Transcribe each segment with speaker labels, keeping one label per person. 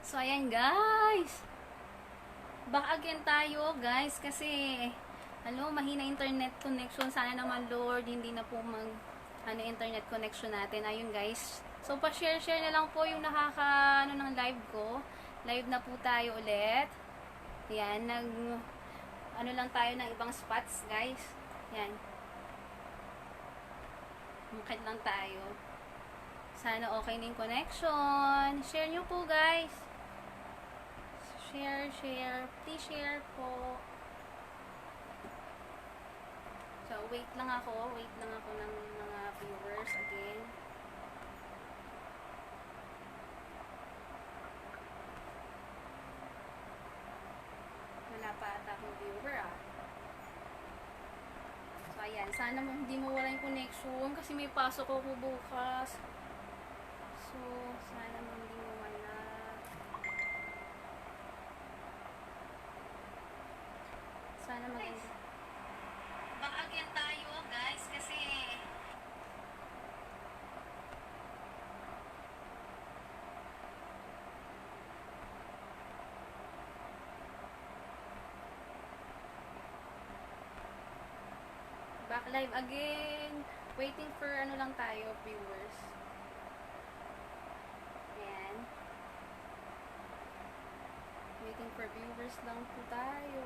Speaker 1: So, ayan guys. Back again tayo guys kasi mahina internet connection. Sana naman Lord, hindi na po internet connection natin. Ayun guys. So, pa-share na lang po yung ng live ko. Live na po tayo ulit. Ayan, lang tayo ng ibang spots guys. Ayan. Mukit lang tayo. Sana okay na yung connection. Share nyo po guys. Share. Please share po. So, wait lang ako ng mga viewers again. Wala pa ata akong viewer So, ayan. Sana hindi mawala yung connection kasi may pasok ako bukas. So, sana hindi mawala. Sana maganda. Baka again tayo, guys, kasi back live again. Waiting for lang tayo, viewers. Ayan. Waiting for viewers lang po tayo.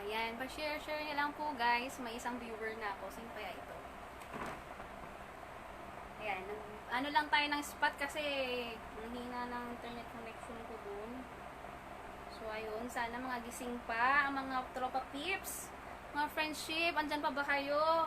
Speaker 1: Ayan, pa-share niya lang po guys. May isang viewer na ako. Sino kaya ito? Ayan, lang tayo ng spot kasi nanghina ng internet connection ko dun. So, ayun, sana mga gising pa ang mga tropa pips, mga friendship, andyan pa ba kayo?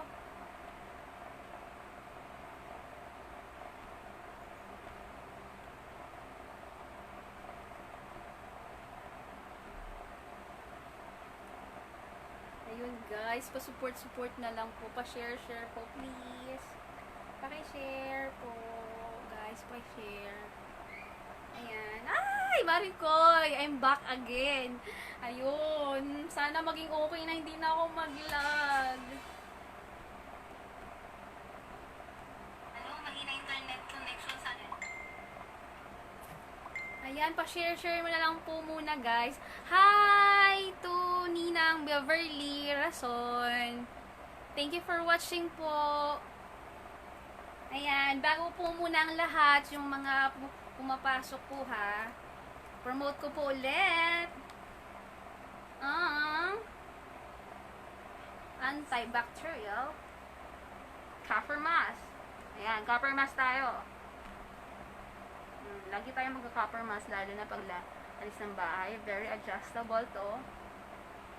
Speaker 1: Ayun guys, pa-support na lang po, pa-share po please. Paki-share po, guys, pa-share. Ayan. Ay, Maricoy, I'm back again. Ayun, sana maging okay na hindi na ako mag-lag. Mahina internet connection sana. Ayan, pa-share mo na lang po muna, guys. Hi to Ninang Beverly Rason. Thank you for watching po. Ayan, bago po muna ang lahat, yung mga pumapasok po ha. Promote ko po ulit. Antibacterial copper mask. Ayan, copper mask tayo. Lagi tayo magka-copper mask, lalo na pag alis ng bahay. Very adjustable to.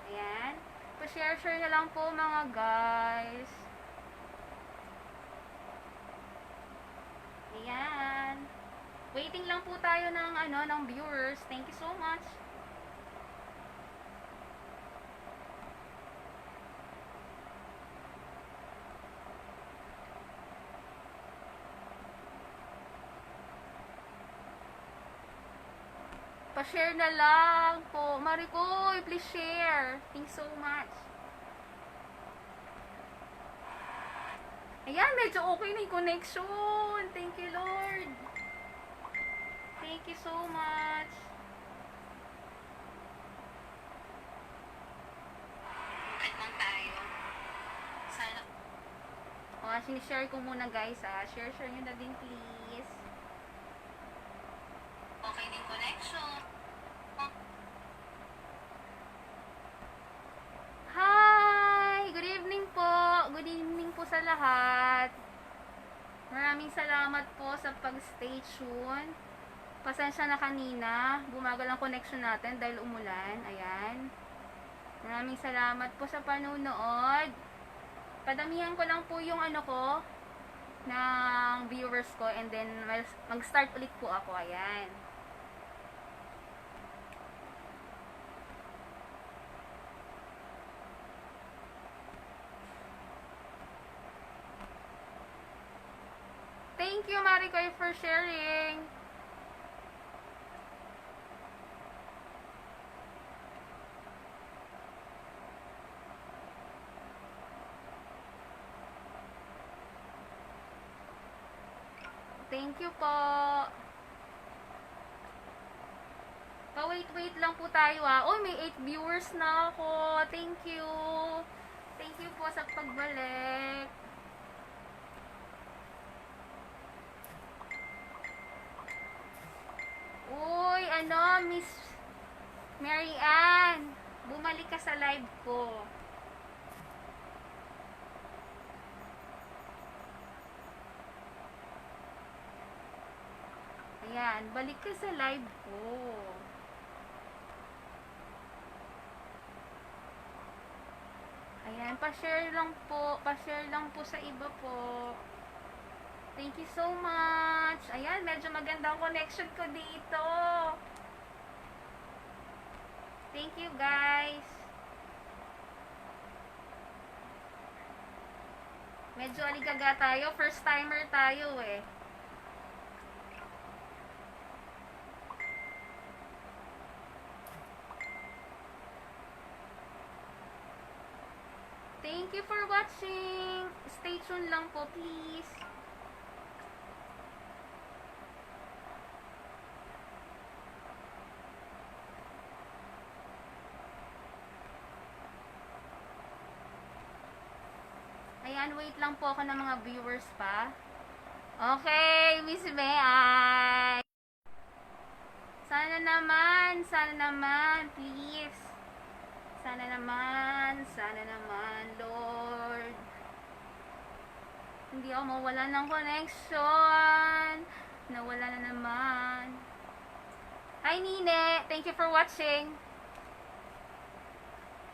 Speaker 1: Ayan. Pa-share na lang po mga guys. Ayan. Waiting lang po tayo ng viewers. Thank you so much. Pa-share na lang po. Maricoy, please share. Thanks so much. Ayan, medyo okay na yung connection. Thank you, Lord. Thank you so much. Bakit lang tayo? Sana. Sinishare ko muna guys Share nyo na din please. Okay din connection. Hi! Good evening po. Good evening po sa lahat. Maraming salamat po sa pag-stay tuned. Pasensya na kanina. Bumagal ang connection natin dahil umulan. Ayan. Maraming salamat po sa panunood. Padamihan ko lang po yung ng viewers ko and then mag-start ulit po ako. Ayan. Thank you, Maricoy, for sharing. Thank you po. Pa-wait lang po tayo ah. Uy, may 8 viewers na ako. Thank you. Thank you po sa pagbalik. Uy, ano, Miss Mary Ann. Bumalik ka sa live ko. Ayan, balik ka sa live ko. Ayan, pa-share lang po. Pa-share lang po sa iba po. Thank you so much. Ayan, medyo maganda ang connection ko dito. Thank you, guys. Medyo aligaga tayo. First timer tayo eh. Thank you for watching. Stay tuned lang po, please. Ayan, wait lang po ako ng mga viewers pa. Okay, Miss May. Sana naman, please. Sana naman, Lord. Hindi ako mawala ng connection. Nawala na naman. Hi, Nine. Thank you for watching.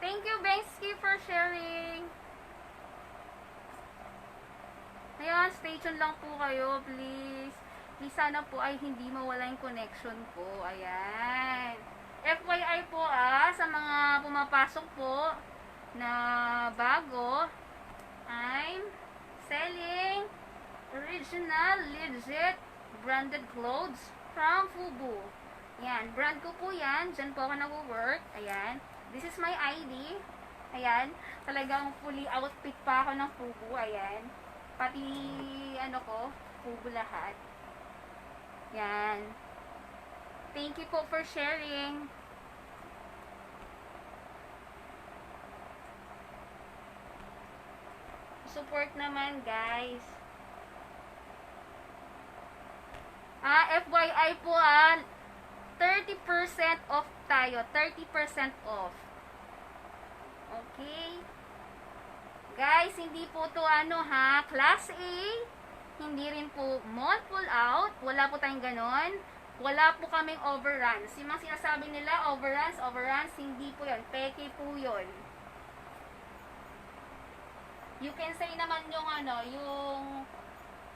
Speaker 1: Thank you, Bensky, for sharing. Ayan, stay tuned lang po kayo, please. Please, sana po ay hindi mawala yung connection ko. Ayan. FYI po sa mga pumapasok po na bago, I'm selling original, legit, branded clothes from Fubu. Ayan, brand ko po yan. Diyan po ako nag-work. Ayan. This is my ID. Ayan. Talagang fully outfit pa ako ng Fubu. Ayan. Pati, ano ko, Fubu lahat. Yan. Thank you po for sharing. Support naman, guys. FYI po 30% off tayo. 30% off. Okay? Guys, hindi po to Class A. Hindi rin po mall pull out. Wala po tayong ganon. Wala po kaming overruns. Yung mga sinasabi nila, overruns, hindi po yun. Peke po yun. You can say naman yung yung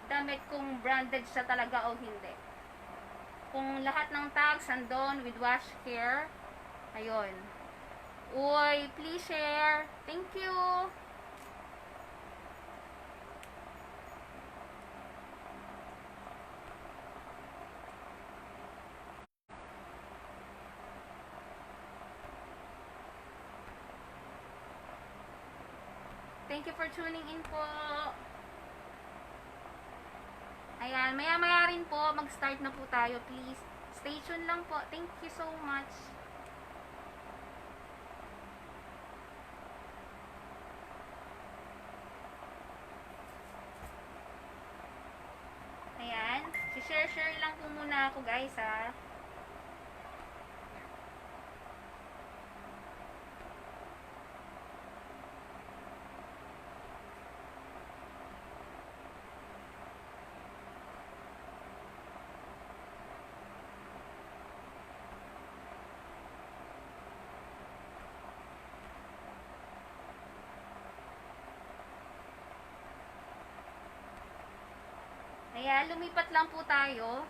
Speaker 1: damit kung branded siya talaga o hindi. Kung lahat ng tags andon with wash care, ayun. Uy, please share. Thank you. Thank you for tuning in po. Ayan, maya-maya rin po, mag-start na po tayo, please. Stay tuned lang po. Thank you so much. Ayan, share lang po muna ako, guys, Ayan, lumipat lang po tayo.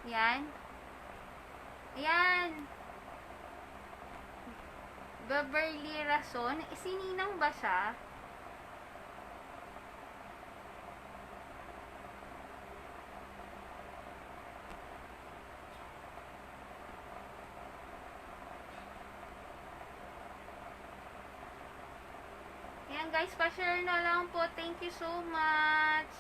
Speaker 1: Ayan. Ayan. Beverly Rason. Sininang ba siya? Ayan guys, pa-share na lang po. Thank you so much.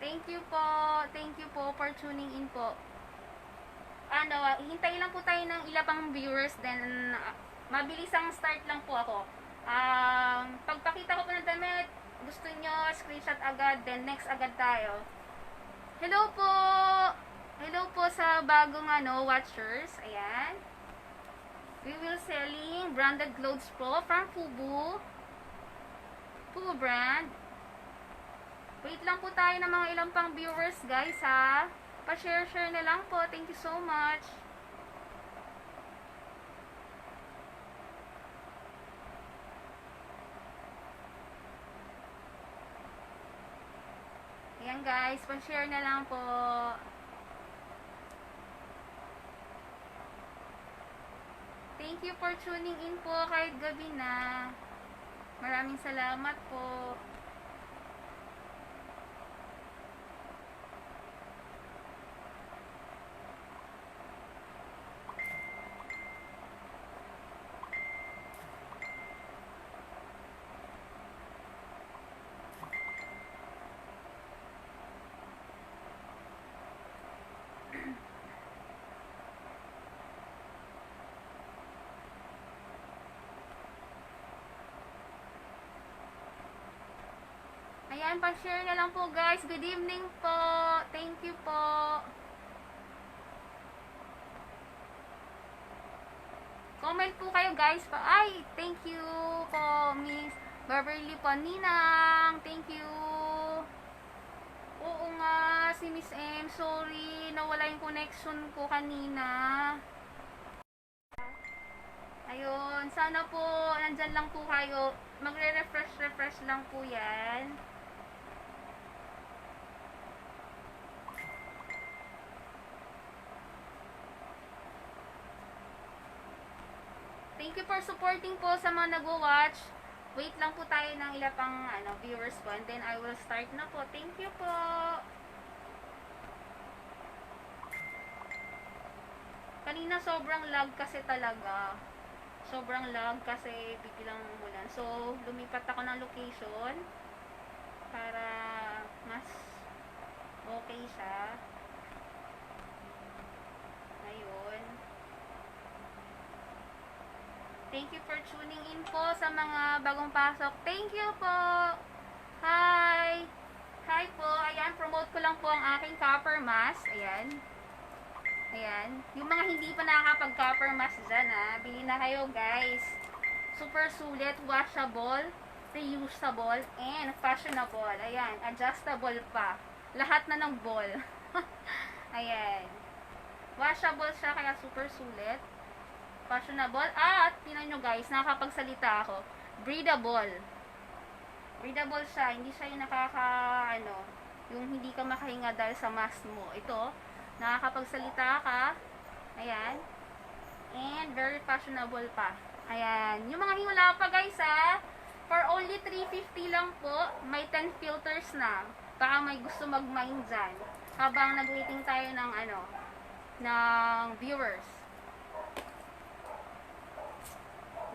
Speaker 1: Thank you po. Thank you po for tuning in po. Ano, hintay lang po tayo ng ilang pang viewers, then mabilis ang start lang po ako. Pagpakita ko po ng damit, gusto nyo, screenshot agad, then next agad tayo. Hello po! Hello po sa bagong watchers. Ayan. We will selling branded clothes po from Fubu. Fubu brand. Wait lang po tayo ng mga ilang pang viewers, guys, ha. Pa-share na lang po. Thank you so much. Ayan, guys. Pa-share na lang po. Thank you for tuning in po kahit gabi na. Maraming salamat po. Ayan, pa-share na lang po, guys. Good evening po. Thank you po. Comment po kayo, guys. Ay, thank you po, Miss Beverly po. Ninang, thank you. Oo nga, si Miss M. Sorry, nawala yung connection ko kanina. Ayun, sana po, nandyan lang po kayo. Magre-refresh lang po yan. Thank you for supporting po sa mga nagwo-watch. Wait lang po tayo ng ilang pang viewers po, and then I will start na po. Thank you po. Kanina sobrang lag kasi talaga. Sobrang lag kasi biglang umulan. So, lumipat ako ng location para mas okay siya. Ayun. Thank you for tuning in po sa mga bagong pasok. Thank you po. Hi. Hi po. Ayan, promote ko lang po ang aking copper mask. Ayan. Ayan. Yung mga hindi pa nakakapag-copper mask dyan, bili na kayo, guys. Super sulit, washable, reusable, and fashionable. Ayan, adjustable pa. Lahat na ng ball. Ayan. Washable siya, kaya super sulit. Fashionable. At, tinan nyo, guys, nakakapagsalita ako. Breathable. Breathable siya. Hindi siya yung yung hindi ka makahinga dahil sa mask mo. Ito, nakakapagsalita ka. Ayan. And very fashionable pa. Ayan. Yung mga himala pa, guys, for only 350 lang po, may 10 filters na. Baka may gusto mag-mine dyan. Habang nag-waiting tayo ng ng viewers.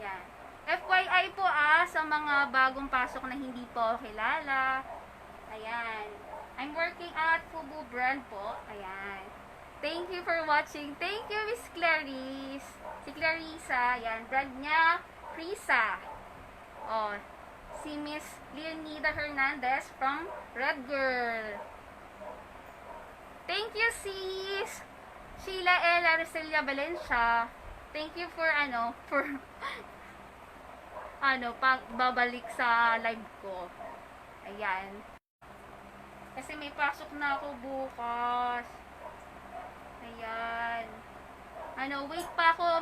Speaker 1: Yan. FYI po sa mga bagong pasok na hindi po kilala. Ayan. I'm working at Fubu brand po. Ayan. Thank you for watching. Thank you, Miss Clarice. Si Clarissa. Ayan. Brand niya, Prisa. Oh. Si Miss Leonida Hernandez from Red Girl. Thank you, sis. Sheila Ella Arcelia Valencia. Thank you for pagbabalik sa live ko. Ayan. Kasi may pasok na ako bukas. Ayan. Wait pa ako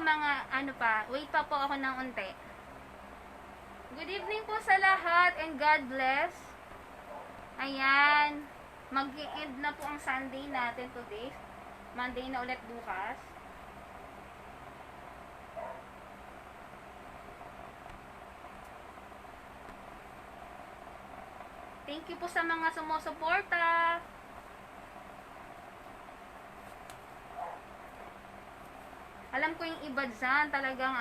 Speaker 1: wait pa po ako ng unti. Good evening po sa lahat and God bless. Ayan. Mag-end na po ang Sunday natin today. Monday na ulit bukas. Thank you po sa mga sumusuporta. Alam ko yung iba dyan talagang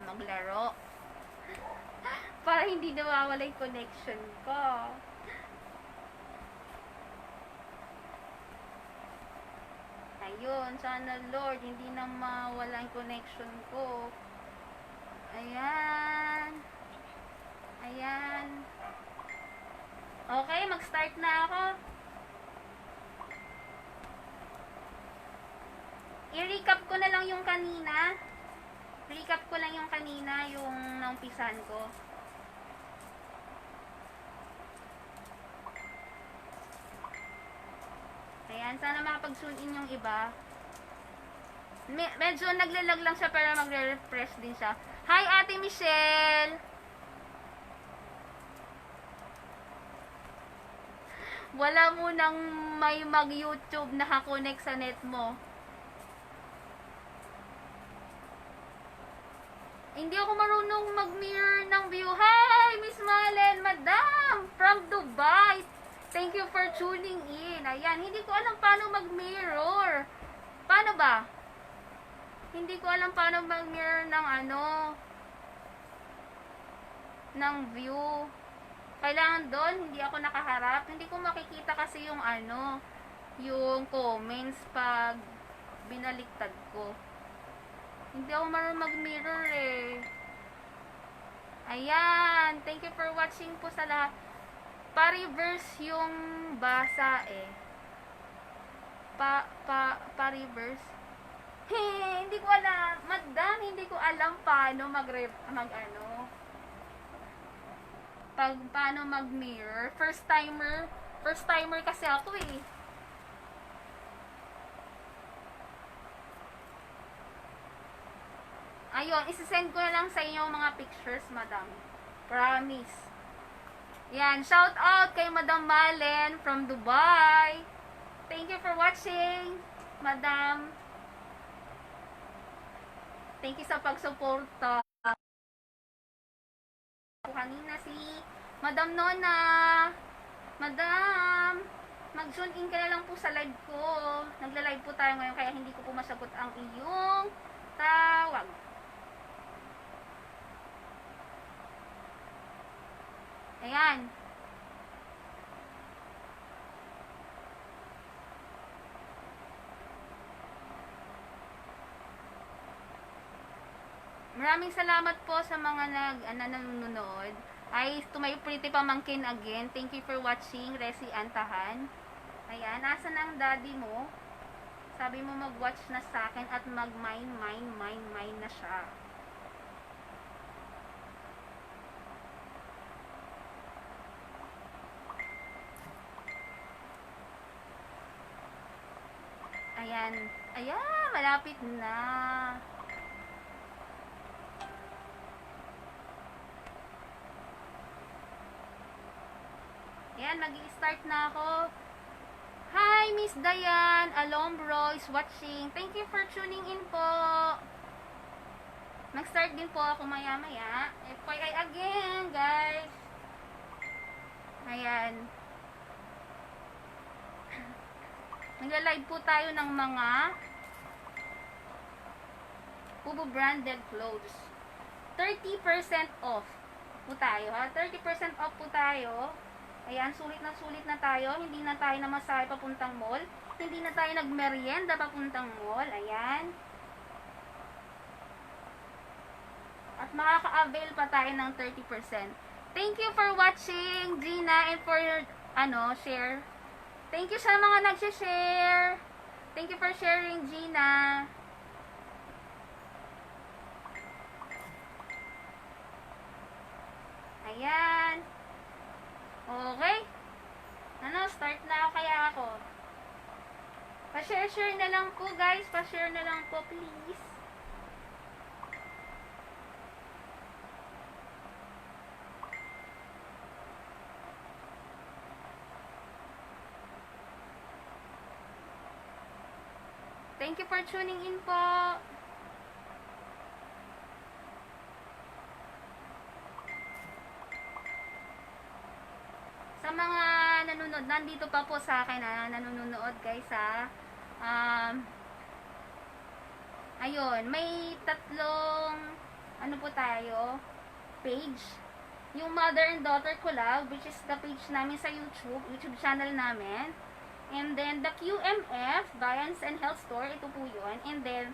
Speaker 1: maglaro. Para hindi nawawala yung connection ko. Ayun, sana Lord, hindi na mawala yung connection ko. Ayan. Ayan. Okay, mag-start na ako. I-recap ko na lang yung kanina. Recap ko lang yung kanina, yung naumpisan ko. Ayan, sana makapag-tune in yung iba. Medyo naglalag lang siya pero magre-refresh din siya. Hi, Ate Michelle! Wala mo nang may mag-YouTube nakakonect sa net mo. Hindi ako marunong mag-mirror ng view. Hi, Miss Malen, Madam, from Dubai. Thank you for tuning in. Ayan, hindi ko alam paano mag-mirror. Paano ba? Hindi ko alam paano mag-mirror ng ng view. Kailangan doon, hindi ako nakaharap. Hindi ko makikita kasi yung yung comments pag binaliktad ko. Hindi ako marunong mag-mirror eh. Ayan. Thank you for watching po sa lahat. Pa-reverse yung basa eh. Pa-reverse. Hindi ko alam. Madam, hindi ko alam paano paano mag-mirror. First timer kasi ako eh. Ayun, isisend ko na lang sa inyo mga pictures, madam. Promise. Yan, shout out kay Madam Malen from Dubai. Thank you for watching, madam. Thank you sa pagsuporta. Kanina si Madam Nona. Madam, mag-tune in ka na lang po sa live ko. Nagla-live po tayo ngayon kaya hindi ko po masagot ang iyong tawag. Ayan. Maraming salamat po sa mga nanonood. Ay, to my pretty pamangkin again. Thank you for watching, Resi Antahan. Ayan, nasa na ang daddy mo? Sabi mo mag-watch na sa akin at mag-mine na siya. Ayan. Ayan, malapit na. Ayan, mag-i-start na ako. Hi, Miss Diane Alombro is watching. Thank you for tuning in po. Mag-start din po ako maya-maya. FYI again, guys. Ayan. Nagla-live po tayo ng mga Ubo branded clothes. 30% off po tayo, ha? 30% off po tayo. Ayan, sulit na tayo. Hindi na tayo namasahe papuntang mall. Hindi na tayo nagmerienda papuntang mall. Ayan. At makaka-avail pa tayo ng 30%. Thank you for watching, Gina, and for your, share. Thank you sa mga nag-share. Thank you for sharing, Gina. Ayan. Okay. Start na kaya ako. Pa-share na lang po, guys. Pa-share na lang po, please. Thank you for tuning in po. Sa mga nanonood, nandito pa po sa akin na nanonood guys ha. Ayun, may tatlong po tayo page. Yung mother and daughter collab, which is the page namin sa YouTube channel namin. And then, the QMF, Balance and Health Store, ito po yun. And then,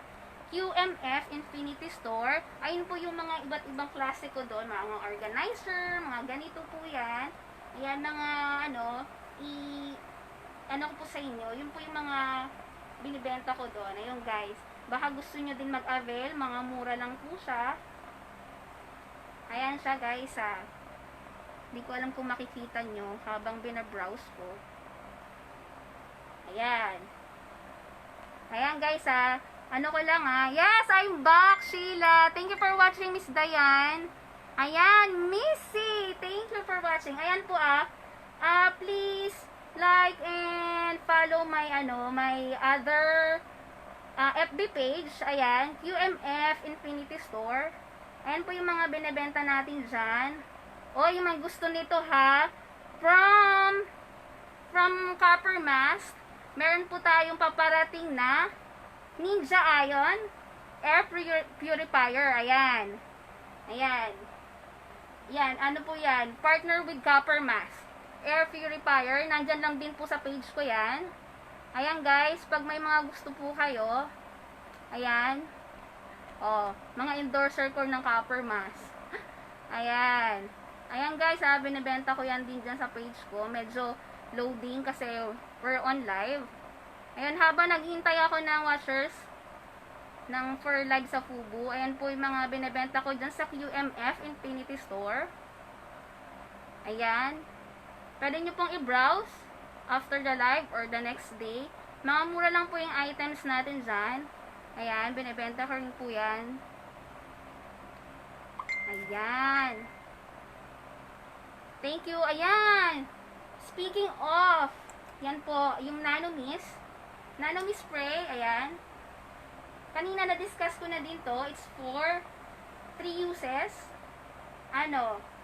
Speaker 1: QMF Infinity Store, ayun po yung mga iba't ibang klase ko doon, mga organizer, mga ganito po yan. Ayan, mga, ano ko po sa inyo, yun po yung mga binibenta ko doon. Ayun guys, baka gusto nyo din mag-avail, mga mura lang po siya. Ayan siya guys, Hindi ko alam kung makikita nyo habang binabrowse ko. Ayan. Ayan guys, ano ko lang Yes, I'm back, Sheila. Thank you for watching, Miss Diane. Ayan, Missy. Thank you for watching. Ayan po please like and follow my my other FB page. Ayan, QMF Infinity Store. Ayan po yung mga binebenta natin dyan. O, yung mga gusto nito from Copper Mask, meron po tayong paparating na Ninja Ion Air Purifier. Ayan. Ayan. Yan, ano po yan? Partner with Copper Mask Air Purifier. Nandyan lang din po sa page ko yan. Ayan guys, pag may mga gusto po kayo, ayan. Mga endorser ko ng Copper Mask. Ayan. Ayan guys, binibenta ko yan din dyan sa page ko. Medyo loading kasi we're on live. Ayan, habang naghihintay ako ng watchers for live sa Fubu, ayan po yung mga binibenta ko dyan sa QMF Infinity Store. Ayan. Pwede nyo pong i-browse after the live or the next day. Mga mura lang po yung items natin dyan. Ayan, binibenta ko rin po yan. Ayan. Thank you. Ayan. Speaking of, yan po, yung Nano Mist spray, ayan. Kanina na-discuss ko na din to. It's for 3 uses.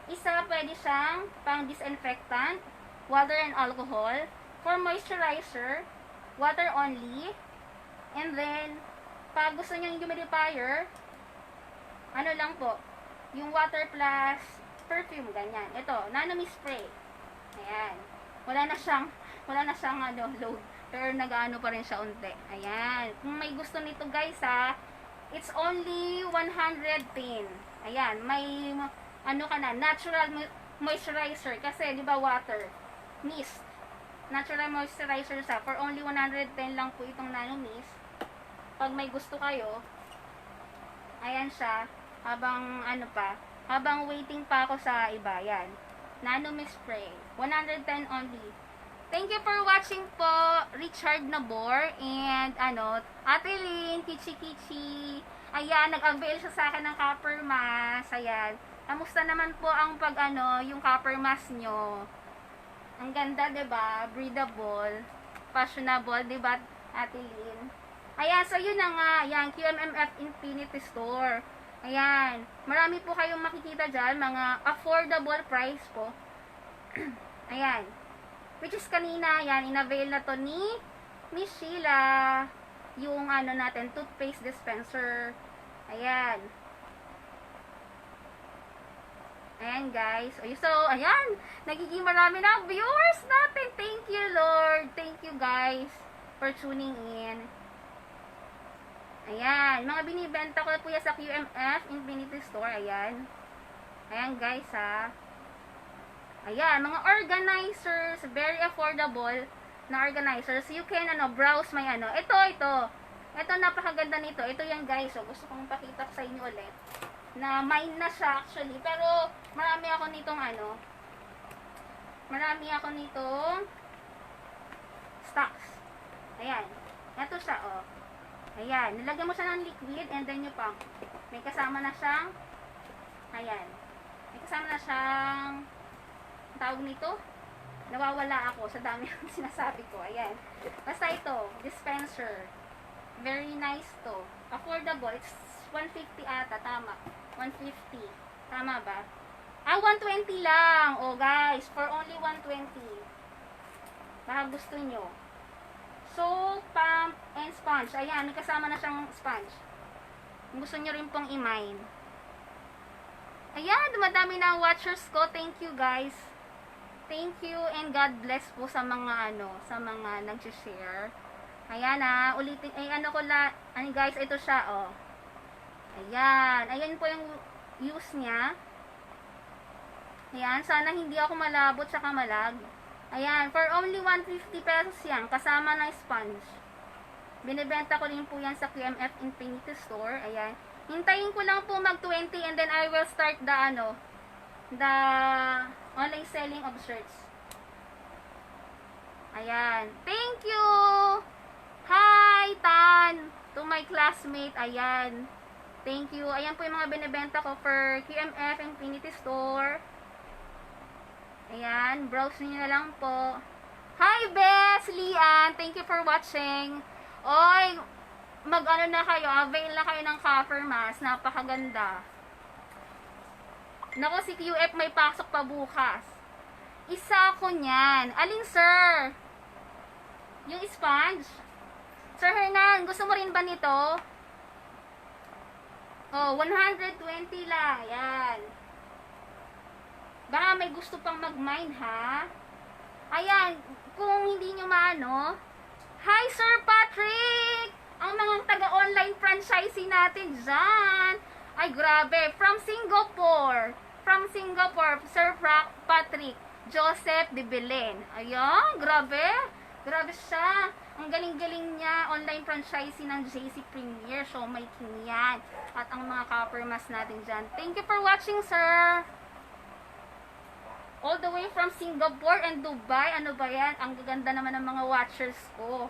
Speaker 1: Isa, pwede siyang pang disinfectant, water and alcohol. For moisturizer, water only. And then, pag gusto nyo yung humidifier, lang po, yung water plus perfume, ganyan. Ito, Nano Mist spray. Ayan. Wala na siyang load. Pero nag-ano pa rin siya unti. Ayan. Kung may gusto nito guys it's only 110. Ayan. May, natural moisturizer. Kasi, di ba, water. Mist. Natural moisturizer siya. For only 110 lang po itong Nano Mist. Pag may gusto kayo, ayan siya. Habang waiting pa ako sa iba, yan. Nano Mist spray. 110 only. Thank you for watching po, Richard Nabor, and, Ate Lynn, Kichi. Ayan, nag-avail siya sa akin ng Copper Mask. Ayan. Kamusta naman po ang yung Copper Mask nyo? Ang ganda, diba? Breathable. Fashionable, diba, Ate Lynn? Ayan, so yun na nga. Ayan, QMMF Infinity Store. Ayan. Marami po kayong makikita dyan. Mga affordable price po. Ayan. Which is kanina, yan, in-avail na to ni Miss Sheila. Yung natin, toothpaste dispenser. Ayan. Ayan guys. So, ayan. Nagiging marami na viewers natin. Thank you Lord. Thank you guys for tuning in. Ayan. Mga binibenta ko po yan sa QMF Infinity Store. Ayan. Ayan guys Ayan, mga organizers, very affordable na organizers. You can browse my Ito napakaganda nito. Ito yan guys. So, gusto kong pakita sa inyo ulit. Na mine na siya actually. Pero marami ako nitong stocks. Ayan. Ito siya Ayan. Nilagyan mo siya ng liquid and then may kasama na siyang may kasama na siyang tawag nito, nawawala ako sa dami ng sinasabi ko. Ayan. Basta ito, dispenser. Very nice to. Affordable. It's 150 ata. Tama. 150. Tama ba? 120 lang. Guys, for only 120. Baka gusto nyo. Soap, pump, and sponge. Ayan, may kasama na siyang sponge. Kung gusto nyo rin pong i-mine. Ayan, dumadami na ang watchers ko. Thank you guys. thank you and God bless po sa mga sa mga nag-share. Ayan ulitin, guys, ito siya, oh. Ayan po yung use niya. Ayan, sana hindi ako malabot sa kamalag. Ayan, for only 150 pesos yan, kasama ng sponge. Binibenta ko rin po yan sa QMF Infinity Store. Ayan. Hintayin ko lang po mag 20 and then I will start the online selling of shirts. Ayan. Thank you! Hi, Tan! To my classmate. Ayan. Thank you. Ayan po yung mga binibenta ko for QMF Infinity Store. Ayan. Browse nyo na lang po. Hi, Bess! Lian! Thank you for watching. Oy! Na kayo. Avail na kayo ng cover mask. Napakaganda. Nako, si QF may pasok pa bukas. Isa ako niyan. Alin, sir? Yung sponge? Sir Hernan, gusto mo rin ba nito? Oh, 120 lang. Ayan. Baka may gusto pang mag-mine, ha? Ayan. Kung hindi nyo maano. Hi, Sir Patrick! Ang mga taga-online franchisee natin dyan. Ay, grabe. From Singapore. Sir Patrick Joseph de Belen. Ayan, grabe. Grabe siya. Ang galing-galing niya. Online franchisee ng JC Premier. So, may kinyan. At ang mga copper mask natin dyan. Thank you for watching, sir. All the way from Singapore and Dubai. Ano ba yan? Ang gaganda naman ng mga watchers ko.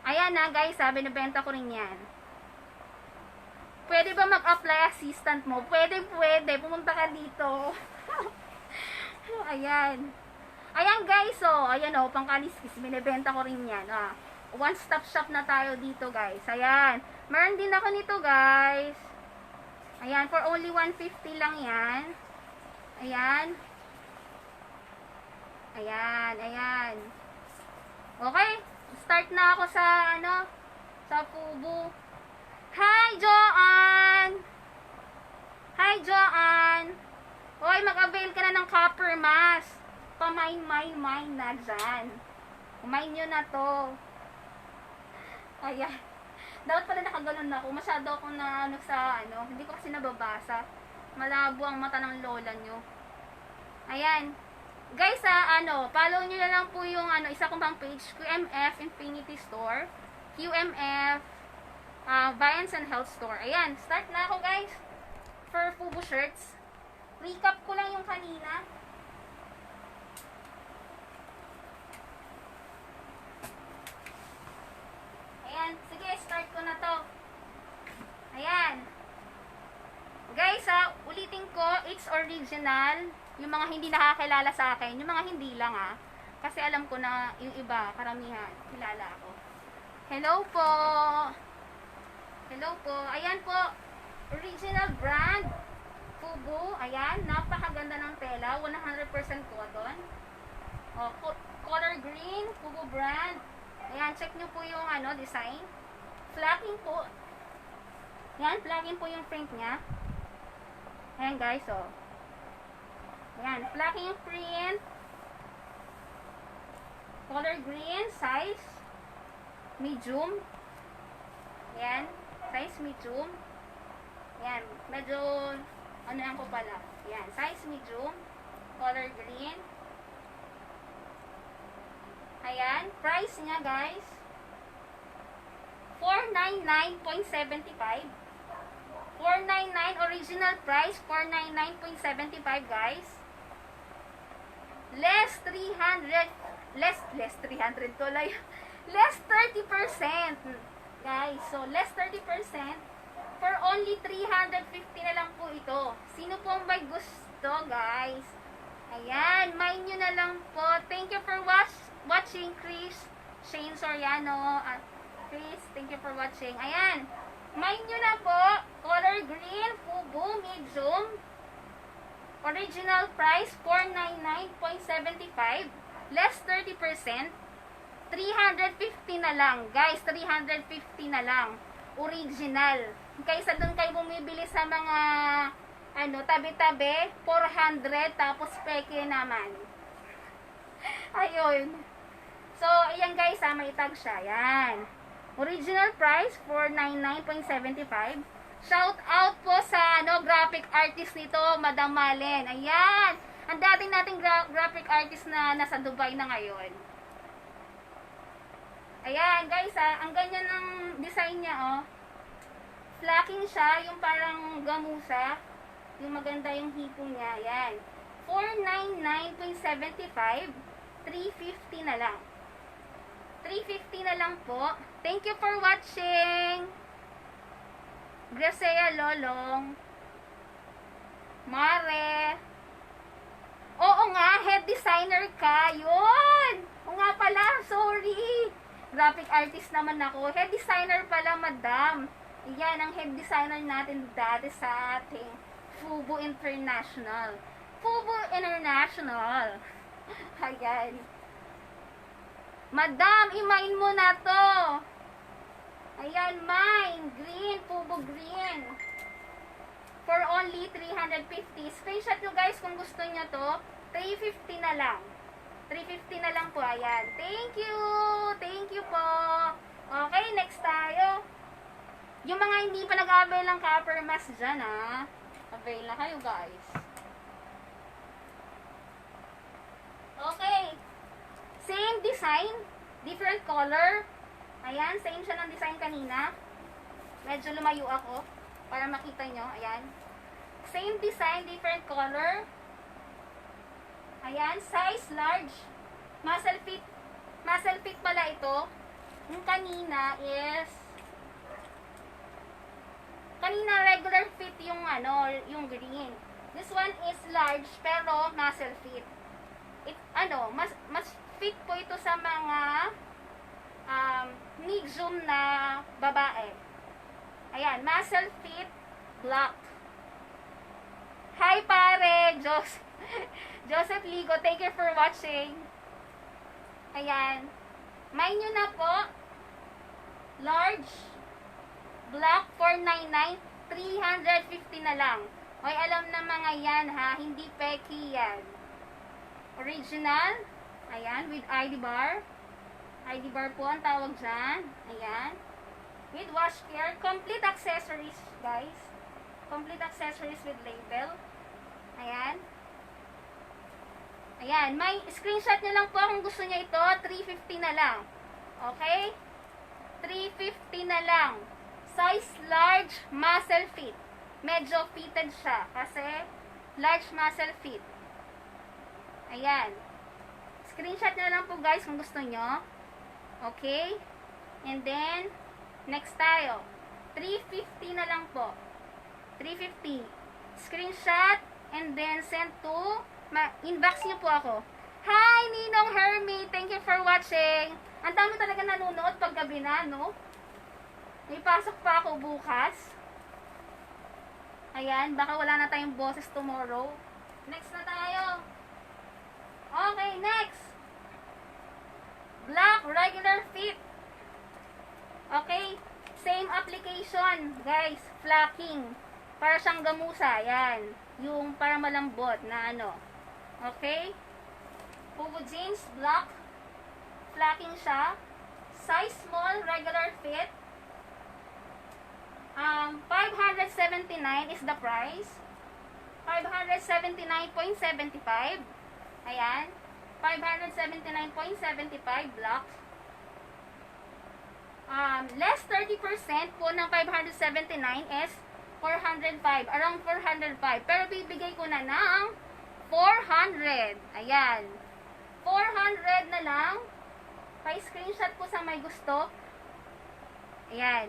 Speaker 1: Ayan na, guys. Binibenta ko rin yan. Pwede ba mag-apply assistant mo? Pwede. Pumunta ka dito. Ayan. Ayan, guys, oh. Ayan, oh, pangkaliskis. Binibenta ko rin yan. One-stop shop na tayo dito, guys. Ayan. Meron din ako nito, guys. Ayan, for only 150 lang yan. Ayan. Ayan. Okay. Start na ako sa, sa Fubu. Hi, Joanne! Hoy, mag-avail ka na ng copper mask. Pa-mine na dyan. Mine nyo na to. Ayan. Dapat pala nakaganon na ako. Masyado ako na, hindi ko kasi nababasa. Malabo ang mata ng lola nyo. Ayan. Guys, follow nyo na lang po yung, isa kong pang page, QMF Infinity Store. QMF Viance and Health Store. Ayan, start na ako, guys. For Fubu shirts. Recap ko lang yung kanina. Ayan, sige, start ko na to. Ayan. Guys, ulitin ko, it's original. Yung mga hindi nakakilala sa akin, yung mga hindi lang, kasi alam ko na yung iba, karamihan, kilala ako. Hello po. Ayan po, original brand, Fubu. Ayan, napakaganda ng tela, 100% cotton. Color green, Fubu brand. Ayan, check nyo po yung design. Flapping po. Ayan, flapping po yung print nya. Ayan, guys, oh. Ayan, flapping yung print. Color green, size medium. Ayan, size medium. Ayan, medyo yan ko pala. Ayan, size medium. Color green. Ayan, price niya, guys, 499.75. 499 original price, 499.75, guys. Less 30% guys. So less 30% for only 350 na lang po ito. Sino po ang may gusto, guys? Ayan, mine nyo na lang po. Thank you for watching, Chris, Shane Soriano, at Chris, thank you for watching. Ayan, mine nyo na po. Color green, Fubu, medium. Original price, 499.75. Less 30%. 350 na lang. Guys, 350 na lang. Original. Kaysa doon kayo bumibili sa mga tabi-tabi, 400, tapos peke naman. Ayun. So, ayan guys, may tag siya. Ayan. Original price, 499.75. Shout out po sa graphic artist nito, Madam Malen. Ayan. Ang dating nating graphic artist na nasa Dubai na ngayon. Ayan, guys, ang ganyan ng design niya, oh. Flacking siya, yung parang gamusa. Yung maganda yung hipo niya. Ayan. 499.75. 350 na lang. 350 na lang po. Thank you for watching. Gracea Lolong. Mare. Oo nga, head designer ka. Yun. Oo nga pala, sorry. Graphic artist naman ako. Head designer pala, madam. Yan ang head designer natin dati sa ating Fubo International. Fubo International. Ayan. Madam, imain mo na to. Ayan, mine. Green, Fubo Green. For only 350. Screenshot nyo guys kung gusto nyo to. 350 na lang. 350 na lang po. Ayan. Thank you. Thank you po. Okay, next tayo. Yung mga hindi pa nag-avail ng copper mask dyan, ha. Avail na kayo, guys. Okay. Same design. Different color. Ayan. Same siya ng design kanina. Medyo lumayo ako para makita nyo. Ayan. Same design, different color. Ayan. Size large. Muscle fit. Muscle fit pala ito. Yung kanina is regular fit yung yung green. This one is large pero muscle fit. Mas fit po ito sa mga medium na babae. Ayan, muscle fit, black. Hi pare, Joseph Ligo, thank you for watching. Ayan. Mine nyo na po. Large, black, 499, 350 na lang. Hoy, alam na mga yan ha, hindi peki yan. Original, ayan, with ID bar. ID bar po ang tawag dyan. Ayan. With wash care. Complete accessories, guys. Complete accessories with label. Ayan. Ayan. May screenshot nyo lang po kung gusto nyo ito. 350 na lang. Okay? 350 na lang. Size large, muscle fit. Medyo fitted siya. Kasi large muscle fit. Ayan. Screenshot nyo lang po guys kung gusto nyo. Okay? And then, next tayo. 350 na lang po. 350. Screenshot and then send to inbox niyo po ako. Hi, Ninong Hermie. Thank you for watching. Ang dami talaga nanonood pag gabi na, no? May pasok pa ako bukas. Ayan, baka wala na tayong boses tomorrow. Next na tayo. Okay, next. Black, regular fit. Okay. Same application, guys. Flacking. Para siyang gamusa. Yan. Yung para malambot na Okay. Fubo jeans, black. Flacking siya. Size small, regular fit. 579 is the price. 579.75. Ayan. 579.75 black. Less 30% po ng 579 is 405. Around 405. Pero bibigay ko na ng 400. Ayan. 400 na lang. Pa-screenshot po sa may gusto. Ayan.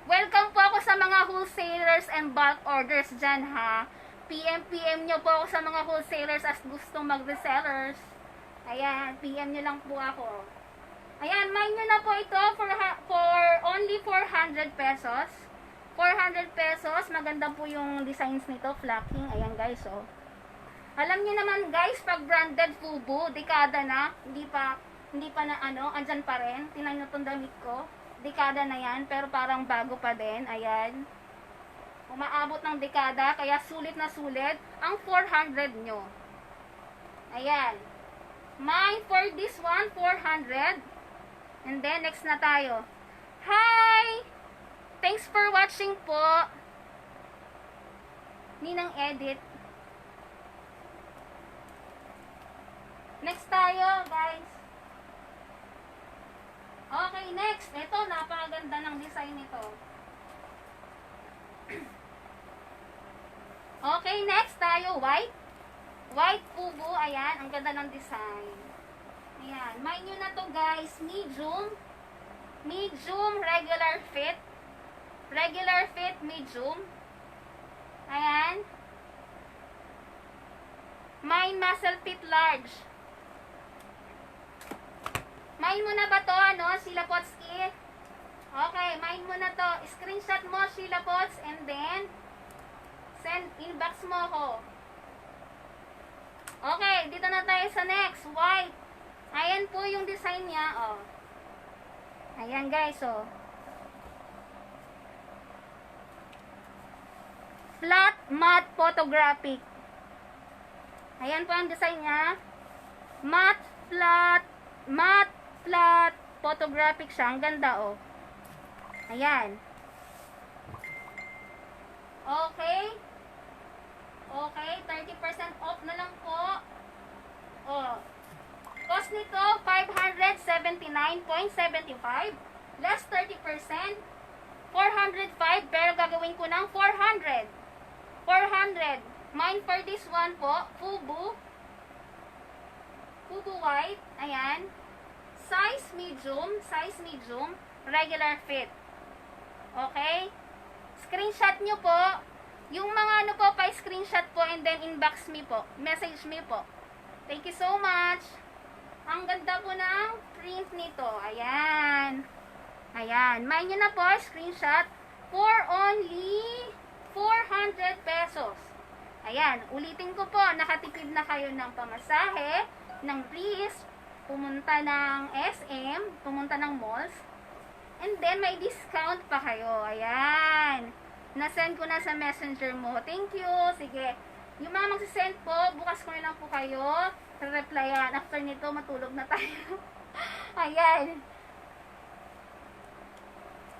Speaker 1: Welcome po ako sa mga wholesalers and bulk orders dyan ha. PM nyo po ako sa mga wholesalers as gustong mag-resellers. Ayan, PM nyo lang po ako. Ayan, mine nyo na po ito for only 400 pesos. 400 pesos. Maganda po yung designs nito, flacking. Ayan guys, oh. Alam nyo naman guys, pag branded Fubo, dekada na. Hindi pa na andyan pa rin. Tingnan nyo itong damit ko. Dekada na yan, pero parang bago pa din. Ayan. Umaabot ng dekada, kaya sulit na sulit ang 400 nyo. Ayan. Mine for this one, 400. And then, next na tayo. Hi! Thanks for watching po. Ninang edit. Next tayo, guys. Okay, next. Ito, napakaganda ng design nito. Okay, next tayo. White. White pugo. Ayan, ang ganda ng design. Ayan. Mind nyo na to, guys. Medium. Medium, regular fit. Regular fit, medium. Ayan. Mine muscle fit large. Mine mo na ba to, ano, Sheila Potski? Okay, mine mo na to. Screenshot mo, Sheila Pots, and then, send, inbox mo ko. Okay, dito na tayo sa next. White. Ayan po yung design niya, oh. Ayan, guys, oh. Flat matte photographic. Ayan po ang design niya. Matte, flat, matte, flat, photographic siya. Ang ganda, oh. Ayan. Okay. Okay, 30% off na lang po. Oh. Cost nito, 579.75. Less 30%. 405, pero gagawin ko ng 400. 400. Mine for this one po, Fubu. Fubu white. Ayan. Size medium. Size medium. Regular fit. Okay? Screenshot nyo po. Yung mga ano po, pa-screenshot po and then inbox me po. Message me po. Thank you so much. Ang ganda po ng print nito. Ayan. Ayan. Mine nyo na po, screenshot. For only 400 pesos. Ayan. Ulitin ko po, nakatipid na kayo ng pamasahe, ng please, pumunta ng SM, pumunta ng malls, and then may discount pa kayo. Ayan. Nasend ko na sa messenger mo. Thank you. Sige. Yung mga magsisend po, bukas ko na lang po kayo. Replyan. After nito, matulog na tayo. Ayan.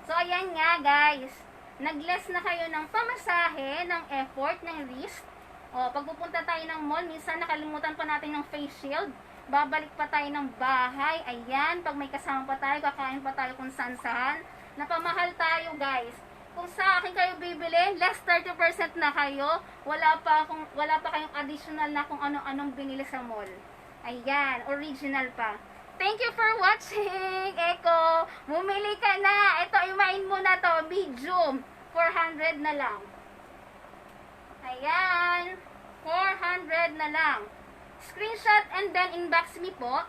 Speaker 1: So, ayan nga, guys. Nag-less na kayo ng pamasahe, ng effort, ng risk. O, pag pupunta tayo ng mall, minsan nakalimutan pa natin ng face shield. Babalik pa tayo ng bahay. Ayan. Pag may kasama pa tayo, kakain pa tayo kung saan-saan. Napamahal tayo, guys. Kung sa akin kayo bibili, less 30% na kayo. Wala pa kayong additional na kung ano-anong binili sa mall. Ayan, original pa. Thank you for watching, Eko. Bumili ka na. Ito, imain mo na to. Medium. 400 na lang. Ayan. 400 na lang. Screenshot and then inbox me po.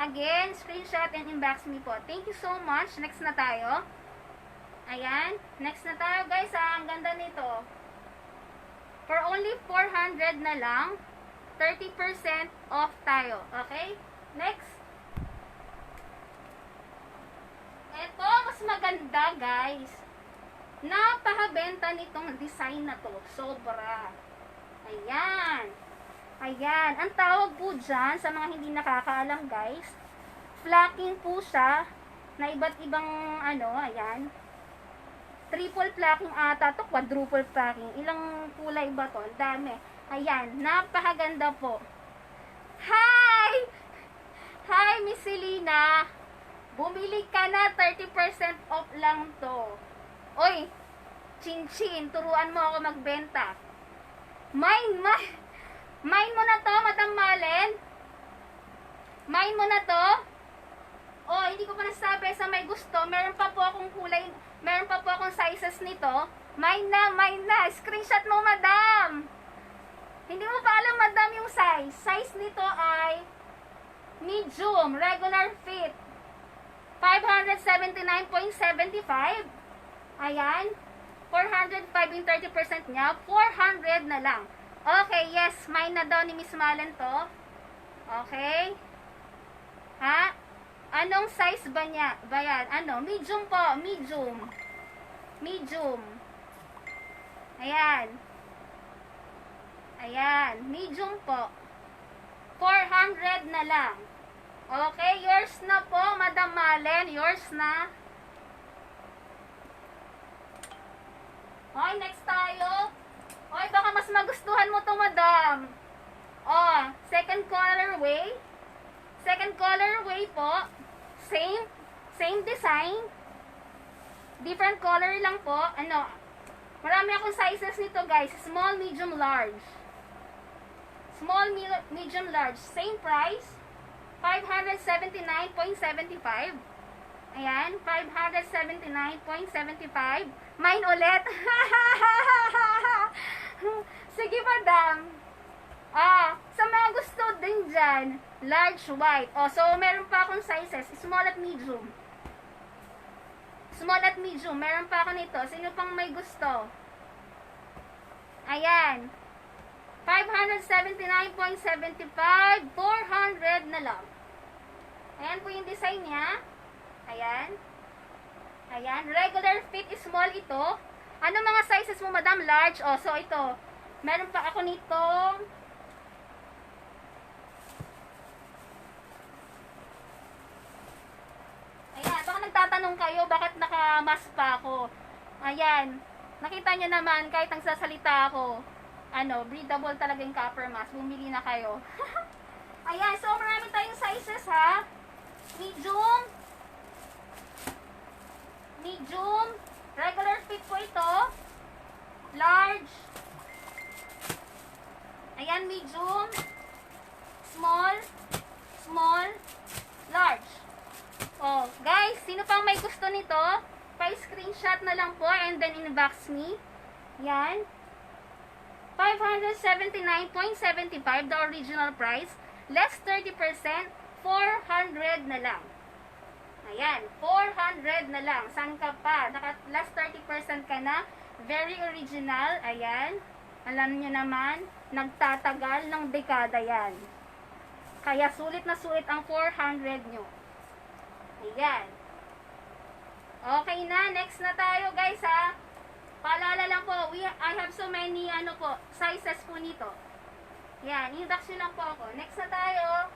Speaker 1: Again, screenshot and inbox me po. Thank you so much. Next na tayo. Ayan. Next na tayo, guys. Ang ganda nito. For only 400 na lang, 30% off tayo. Okay? Next. Ito, mas maganda, guys. Napakabenta nitong design na to. Sobra. Ayan. Ayan. Ang tawag po dyan, sa mga hindi nakakaalam, guys, flocking po siya na iba't ibang, ano, ayan. Triple flocking ata to, quadruple flocking. Ilang kulay ba to? Ang dami. Ayan, napakaganda po. Hi! Hi, Miss Selena. Bumili ka na, 30% off lang to. Oy, chin-chin, turuan mo ako magbenta. Mine mo na to, Madam Malen. Mine mo na to. Oh, hindi ko pa nasabi sa may gusto. Meron pa po akong kulay, meron pa po akong sizes nito. Mine na. Screenshot mo, Madam. Hindi mo pa alam, Madam, yung size. Size nito ay medium, regular fit. 579.75. Ayan. 405 yung 30% niya. 400 na lang. Okay, yes. Mine na daw ni Miss Malen to. Okay. Ha? Anong size ba niya? Bayan. Ano? Medium po. Medium. Medium. Ayan. Ayan. Medium po. 400 na lang. Okay, yours na po, Madam Malen. Yours na. Okay, next tayo. Okay, baka mas magustuhan mo to, Madam. Oh, second colorway. Second colorway po. Same design. Different color lang po. Ano, marami akong sizes nito, guys. Small, medium, large. Small, medium, large. Same price. 579.75. Ayan, 579.75. Mine ulit. Sige, Madam. Sa mga gusto din dyan, large, white. So, meron pa akong sizes. Small at medium. Small at medium. Meron pa ako nito. Sino pang may gusto? Ayan. 579.75. 400 na lang. Ayan po yung design niya. Ayan. Ayan. Regular fit is small ito. Ano mga sizes mo, Madam? Large. So ito. Meron pa ako nito. Ayan. Baka nagtatanong kayo, bakit naka-mask pa ako? Ayan. Nakita nyo naman, kahit ang sasalita ako, breathable talaga yung copper mask. Bumili na kayo. Ayan. So, marami tayong sizes, ha? Medium. Medium. Regular fit po ito. Large. Ayan, medium. Small. Small. Large. Guys, sino pang may gusto nito? Pa-screenshot na lang po and then inbox me. Yan. 579.75 the original price. Less 30%, 400 na lang. Ayan, 400 na lang. Saan ka pa? Last 30% ka na. Very original. Ayan. Alam nyo naman, nagtatagal ng dekada yan. Kaya sulit na sulit ang 400 nyo. Ayan. Okay na, next na tayo, guys, ha. Paalala lang po, I have so many, sizes po nito. Yan, introduction lang po ako. Next na tayo.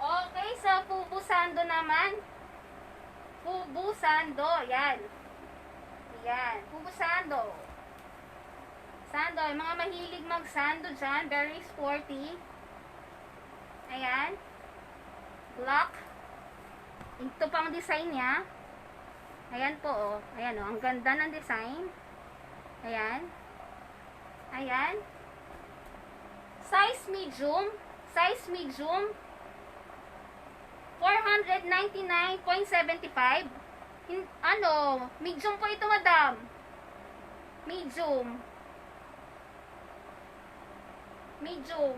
Speaker 1: Okay, sa Fubu Sando naman. Fubu Sando, yan. Yan, Fubu Sando. Sando, yung mga mahilig mag-sando dyan, very sporty. Ayan. Black. Ito pang design niya. Ayan po, Ayan, ang ganda ng design. Ayan. Ayan. Size medium. Size medium. 499.75. Medium po ito, Madam. Medium. Medium.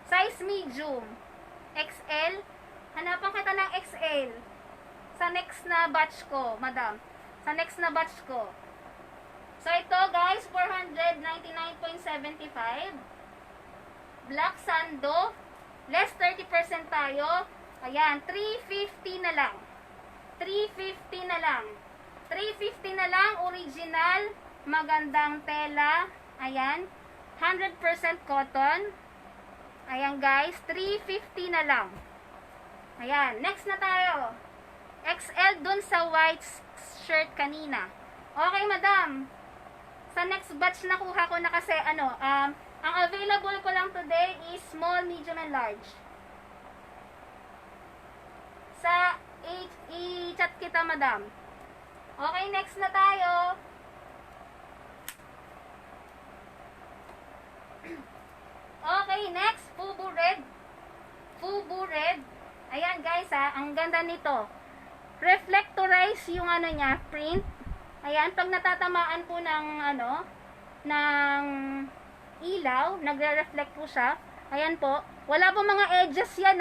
Speaker 1: Size medium. XL. Hanapan kita ng XL. Sa next na batch ko, Madam. Sa next na batch ko. So, ito, guys, 499.75. Black Sando. Less 30% tayo. Ayan, 350 na lang. 350 na lang. 350 na lang, original, magandang tela. Ayan, 100% cotton. Ayan, guys, 350 na lang. Ayan, next na tayo. XL dun sa white shirt kanina. Okay, Madam. Sa next batch nakuha ko na kasi, ang available ko lang today is small, medium, and large. Sa i-chat kita, Madam. Okay, next na tayo. Okay, next, Fubu Red. Fubu Red. Ayan, guys, ang ganda nito. Reflectorize yung niya, print. Ayan, pag natatamaan po ng ng ilaw, nagre-reflect po siya. Ayan po. Wala po mga edges yan,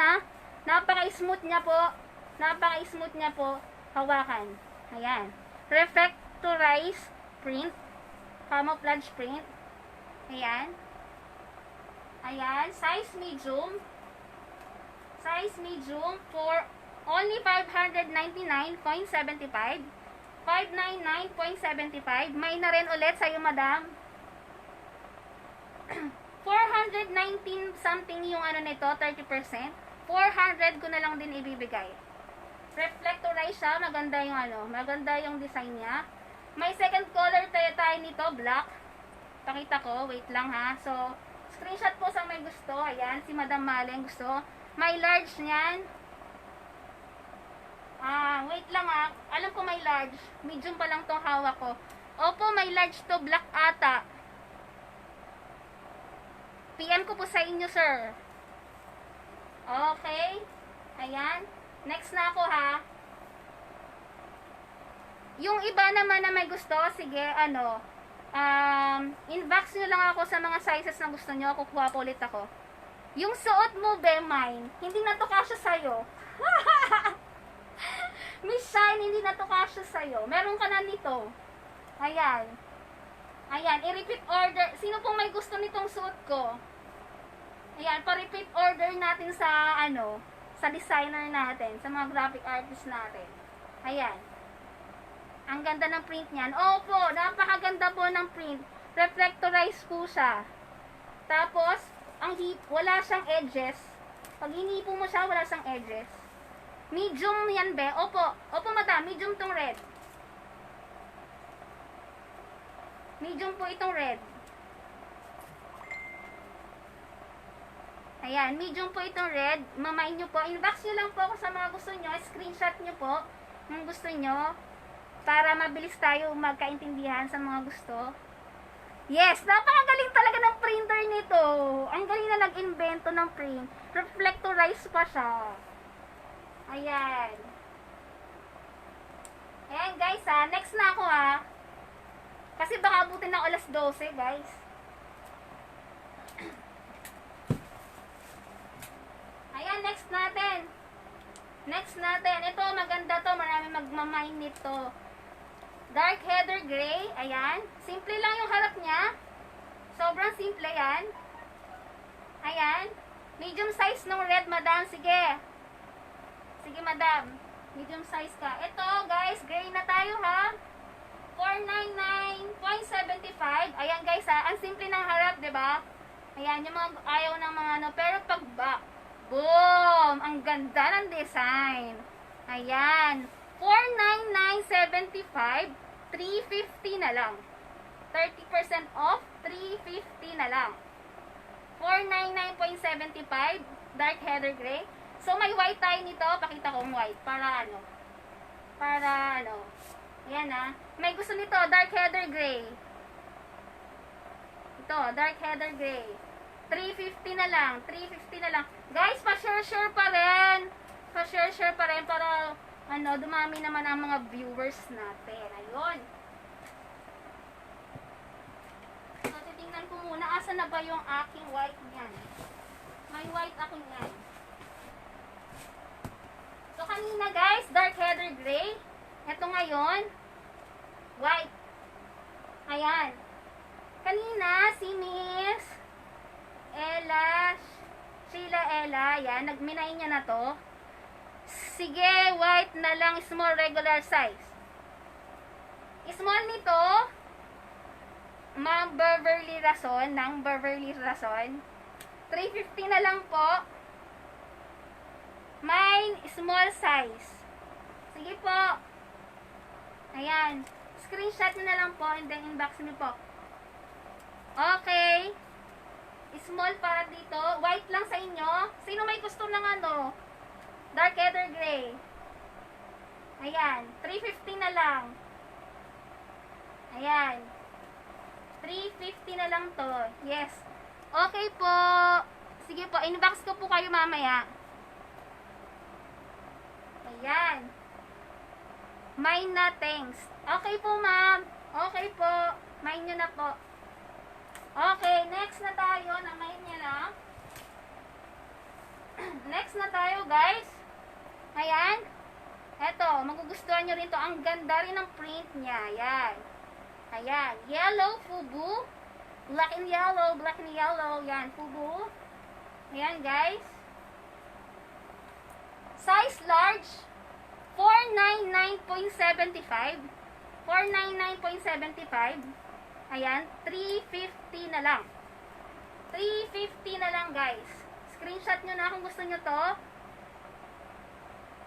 Speaker 1: Napaka-smooth niya po. Napaka-smooth niya po. Hawakan. Ayan. Reflectorize print. Camouflage print. Ayan. Ayan. Size medium. Size medium for only 599.75. 599.75. May na rin ulit sa'yo, Madam. 419 something yung ano nito, 30%. 400 ko na lang din ibibigay. Reflectorize siya, maganda yung ano, maganda yung design niya. May second color tayo nito, black. Pakita ko, wait lang ha. So, screenshot po sa may gusto. Ayan, si Madam Maleng gusto. May large niyan. Wait lang ha. Alam ko may large. Medium pa lang tong hawak ko. Opo, may large to, black ata. PM ko po sa inyo, sir. Okay. Ayan. Next na ako ha. Yung iba naman na may gusto, sige, ano, inbox nyo lang ako sa mga sizes na gusto nyo, kukuha po ulit ako. Yung suot mo, Bemine, hindi na to kasya sa'yo. Miss Shine, hindi na to kasya sa'yo. Meron ka na nito. Ayan. Ayan, i-repeat order. Sino pong may gusto nitong suot ko? Ayan, pa-repeat order natin sa, ano, sa designer natin, sa mga graphic artist natin. Ayan. Ang ganda ng print niyan. Opo, napakaganda po ng print. Reflectorize po siya. Tapos, wala siyang edges. Pag hinipo mo siya, wala siyang edges. Medium yan, be. Opo, opo madam, medium tong red. Medium po itong red. Ayan, medium po itong red. Mamay nyo po. Inbox nyo lang po ako sa mga gusto nyo. Screenshot nyo po kung gusto nyo. Para mabilis tayo magkaintindihan sa mga gusto. Yes, napakagaling talaga ng printer nito. Ang galing na nag-invento ng print. Reflectorize pa siya. Ayan. Ayan guys ha. Next na ako ha. Kasi baka abutin ng alas 12 guys. Ayan, next natin. Next natin. Ito, maganda to. Marami magmamine nito. Dark heather gray. Ayan. Simple lang yung harap niya. Sobrang simple yan. Ayan. Medium size ng red, madam. Sige. Sige, madam. Medium size ka. Ito, guys. Gray na tayo, ha? 499.75. Ayan, guys, ha? Ang simple ng harap, diba? Ayan, yung mga ayaw ng mga ano. Pero pag back, boom! Ang ganda ng design. Ayan. 499.75. 350 na lang. 30% off. 350 na lang. 499.75. Dark heather gray. So, may white tayo nito. Pakita ko yung white. Para ano. Para ano. Ayan ha. May gusto nito. Dark heather gray. Ito. Dark heather gray. 350 na lang. 350 na lang. Guys, pa-share pa rin. Pa-share pa rin para ano, dumami naman ang mga viewers natin. Ayun. So, titingnan ko muna. Asa na ba yung aking white niyan? May white ako niyan. So, kanina guys, dark heather gray. Ito ngayon, white. Ayan. Kanina, si Miss Sheila Ella, yan, nagminay niya na to. Sige, white na lang, small regular size. Small nito, Ma'am Beverly Rason, ng Beverly Rason. 350 na lang po. May small size. Sige po. Ayan. Screenshot nyo na lang po and then inbox nyo po. Okay. Small para dito. White lang sa inyo. Sino may gusto ng ano? Dark heather gray. Ayan. 350 na lang. Ayan. 350 na lang to. Yes. Okay po. Sige po. Inbox ko po kayo mamaya. Ayan. Mine na, thanks. Okay po, ma'am. Okay po. Mine nyo na po. Okay, next na tayo. Na-mine niya lang. Next na tayo, guys. Ayan. Eto, magugustuhan nyo rin to. Ang ganda rin ng print niya. Ayan. Ayan. Yellow, fubu. Black and yellow. Black and yellow. Ayan, fubu. Ayan, guys. Size large. 499.75. 499.75. Ayan, 350 na lang. 350 na lang, guys. Screenshot nyo na kung gusto nyo to.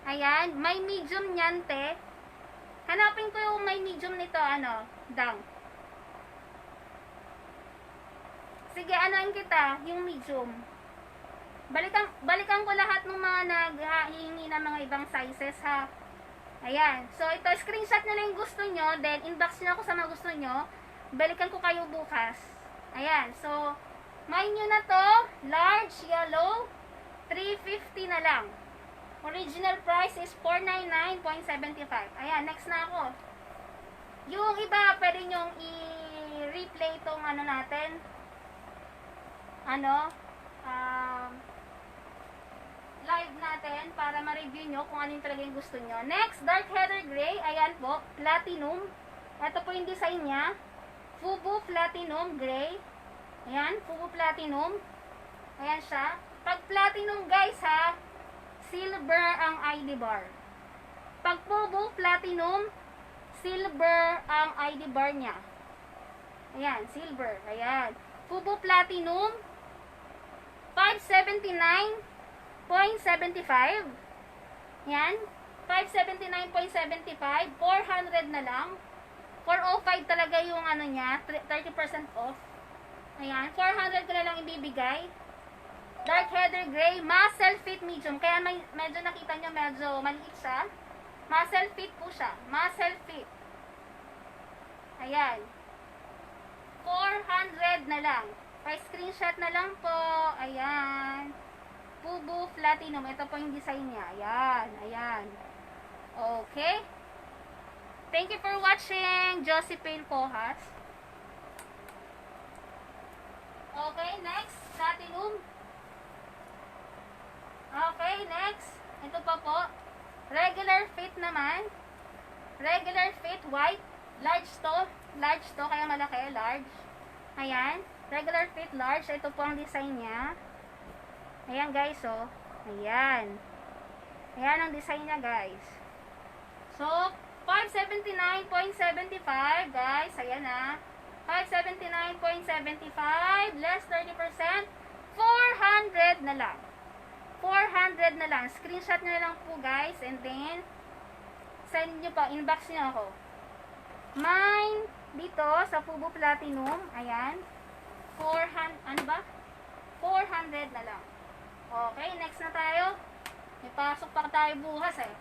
Speaker 1: Ayan. May medium nyan, te. Hanapin ko yung may medium nito, dang. Sige, anoin kita, yung medium. Balikan ko lahat ng mga naghihingi ng mga ibang sizes, ha. Ayan. So, ito, screenshot nyo lang yung gusto nyo, then inbox nyo ako sa mga gusto nyo. Balikan ko kayo bukas. Ayan. So, mine nyo na to, large, yellow, 350 na lang. Original price is 499.75. Ayan, next na ako. Yung iba, pwede nyong i-replay itong natin. Live natin para ma-review nyo kung ano yung talaga yung gusto nyo. Next, dark heather gray. Ayan po, platinum. Ito po yung design niya. Fubu platinum gray. Ayan, Fubu platinum. Ayan siya. Pag platinum, guys, ha, silver ang ID bar. Pag Fubu platinum, silver ang ID bar niya. Ayan, silver. Ayan. Fubu platinum, 579.75. Yan. 579.75. 400 na lang. 405 talaga yung niya. 30% off. Ayan. 400 ko na lang ibibigay. Dark heather gray. Muscle fit medium. Kaya medyo nakita nyo medyo maliit siya. Muscle fit po siya. Muscle fit. Ayan. 400 na lang. Pa-screenshot na lang po. Ayan. Fubu platinum. Ito po yung design niya. Ayan. Ayan. Okay. Thank you for watching. Josephine Cohas. Okay, next. Platinum. Okay, next. Ito pa po. Regular fit naman. Regular fit, white. Large to. Large to, kaya malaki. Large. Ayan. Regular fit, large. Ito po ang design niya. Ayan, guys, oh. Ayan. Ayan ang design niya, guys. So, 579.75, guys. Ayan na. 579.75. Less 30%. 400 na lang. 400 na lang. Screenshot nyo na lang po, guys. And then, send nyo pa. Inbox nyo ako. Mine, dito, sa Fubu Platinum. Ayan. 400, ano ba? 400 na lang. Okay, next na tayo. May pasok pa tayo bukas, eh.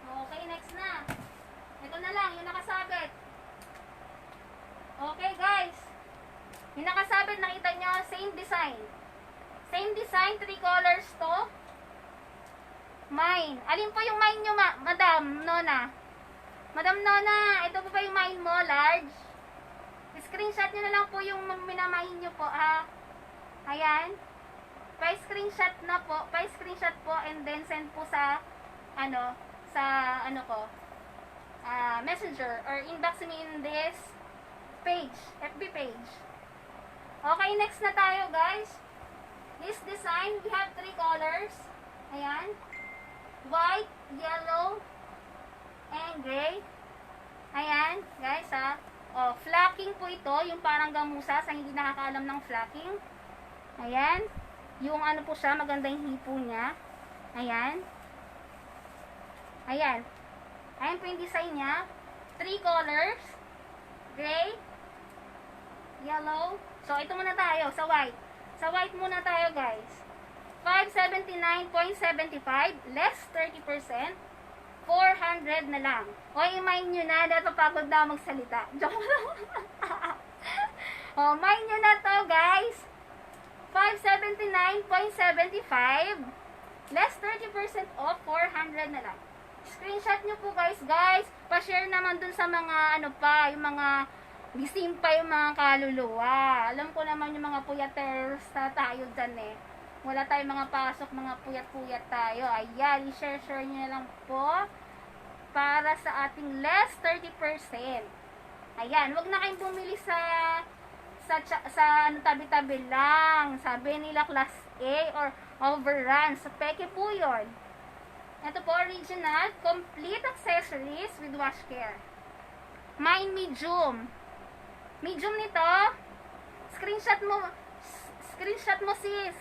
Speaker 1: Okay, next na. Ito na lang, yung nakasabit. Okay, guys. Yung nakasabit, nakita nyo, same design. Same design, 3 colors to. Mine. Alin po yung mine nyo, Madam Nona? Madam Nona, ito po ba yung mine mo, large? Screenshot nyo na lang po yung minamahin nyo po, ha? Ayan. Pa-screenshot na po. Pa-screenshot po and then send po sa, messenger or inbox me in this page, FB page. Okay, next na tayo, guys. This design, we have 3 colors. Ayan. White, yellow, and gray. Ayan, guys, ha. O, flocking po ito, yung parang gamusa sa hindi nakakaalam ng flocking. Ayan. Yung po siya, maganda yung hipo niya. Ayan. Ayan. Ayan po yung design niya. 3 colors. Gray, yellow. So, ito muna tayo, sa white. Sa white muna tayo, guys. 579.75, less 30%. 400 na lang. O, i-mine nyo na. Dato pagod na magsalita. Joke lang. O, mine nyo na to, guys. 579.75. Less 30% off. 400 na lang. Screenshot nyo po, guys. Pa-share naman dun sa mga, yung mga gising pa yung mga kaluluwa. Alam ko naman yung mga puyaters na tayo dyan, eh. Wala tayong mga pasok, mga puyat-puyat tayo. Ayan, i-share nyo na lang po para sa ating less 30%. Ayan, wag na kayong bumili sa tabi-tabi lang. Sabi nila class A or overrun. Sa peke po yun. Ito po, original, complete accessories with wash care. Mine medium. Medium nito. Screenshot mo sis.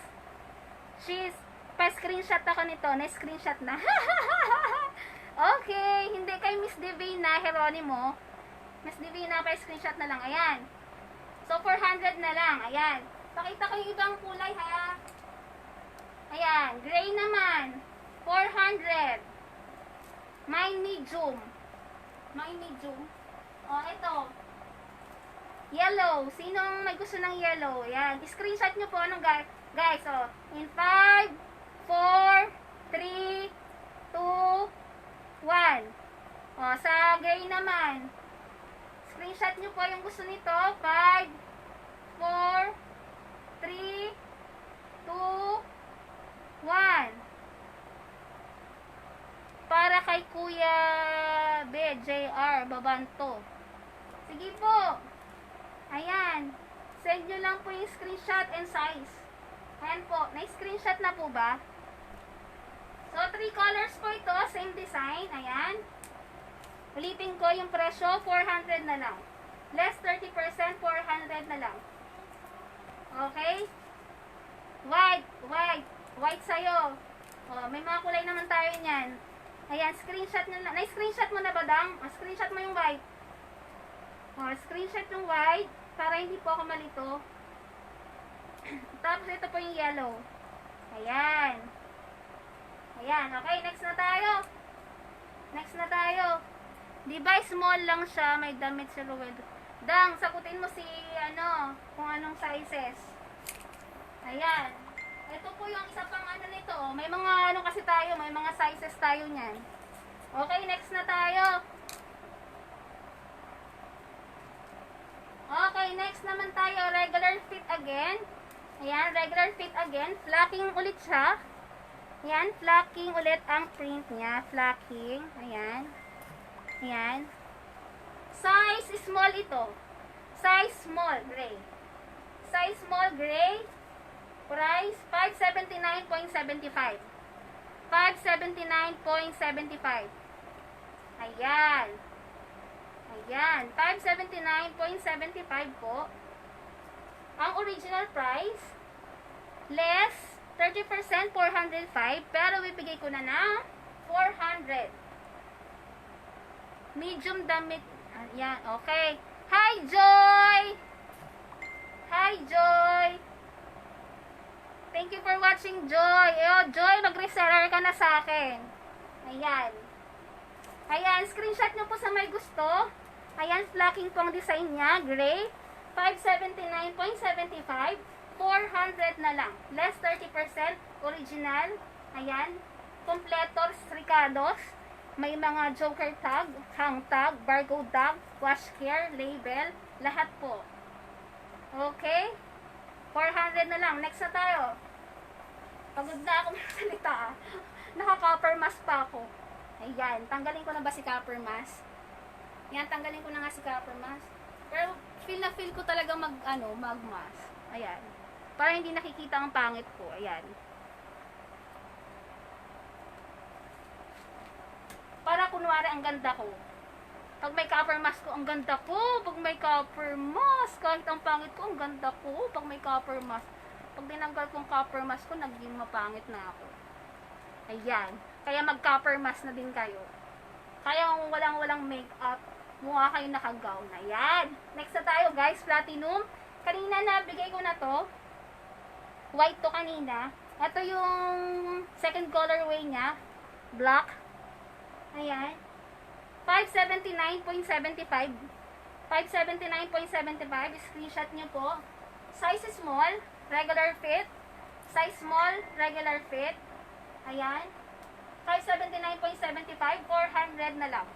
Speaker 1: Pa-screenshot ako nito. Na-screenshot na. Okay. Hindi kay Miss Divina Heronimo. Miss Divina, pa-screenshot na lang. Ayan. So, 400 na lang. Ayan. Pakita ko yung ibang kulay, ha. Ayan. Gray naman. 400. Mine medium. Mine medium. O, ito. Yellow. Sinong may gusto ng yellow? Ayan. Screenshot nyo po. Anong guys? O, in 5, 4, 3, 2, 1. O, sa gray naman. Screenshot nyo po yung gusto nito. 5, 4, 3, 2, 1. Para kay Kuya BJR Babanto. Sige po. Ayan. Send nyo lang po yung screenshot and size. Ayan po. Na-screenshot na po ba? So, 3 colors po ito. Same design. Ayan. Ulitin ko yung presyo. 400 na lang. Less 30%. 400 na lang. Okay? White sa'yo. Oh, may mga kulay naman tayo niyan. Ayan, screenshot nyo na. Na-screenshot mo na ba, Dang? Screenshot mo yung white. Screenshot yung white para hindi po ako malito. Tapos ito po yung yellow. Ayan. Ayan, okay, next na tayo. Di ba small lang siya, may damit si Ruel. Dang, sakutin mo si kung anong sizes. Ayan. Ito po yung isa pang nito. May mga kasi tayo, may mga sizes tayo niyan. Okay, next na tayo. Okay, next naman tayo, regular fit again. Ayan, regular fit again. Flocking ulit siya. Ayan, flocking ulit ang print niya. Flocking. Ayan. Ayan. Size small ito. Size small, gray. Size small, gray. Price, 579.75. 579.75. Ayan. Ayan, 579.75 po. Ang original price, less 30%, 405. Pero bibigay ko na ng 400. Medium damit. Ayan, okay. Hi, Joy! Hi, Joy! Thank you for watching, Joy. Joy, mag-reseller ka na sa akin. Ayan. Ayan, screenshot nyo po sa may gusto. Ayan, flocking po ang design niya. Gray. 579.75. 400 na lang. Less 30%. Original. Ayan. Completor Ricados. May mga joker tag, hang tag, barcode tag, wash care, label. Lahat po. Okay? 400 na lang. Next na tayo. Pagod na ako magsalita. Naka-copper mask pa ako. Ayan. Tanggalin ko na ba si copper mask? Yan, tanggalin ko na nga si copper mask. Pero feel na feel ko talaga mag-mask. Ayan. Para hindi nakikita ang pangit ko. Ayan. Para kunwari ang ganda ko. Pag may copper mask ko, ang ganda ko. Pag may copper mask, kahit ang pangit ko, ang ganda ko. Pag may copper mask. Pag dinanggal kong copper mask ko, naging mapangit na ako. Ayan. Kaya mag-copper mask na din kayo. Kaya kung walang makeup, mukha kayo naka-gown. Ayan. Next na tayo, guys. Platinum. Kanina nabigay ko na to. White to kanina. Ito yung second colorway niya. Black. Ayan. 579.75. 579.75. Screenshot nyo po. Size small. Regular fit. Size small. Regular fit. Ayan. 579.75. 400 na lang.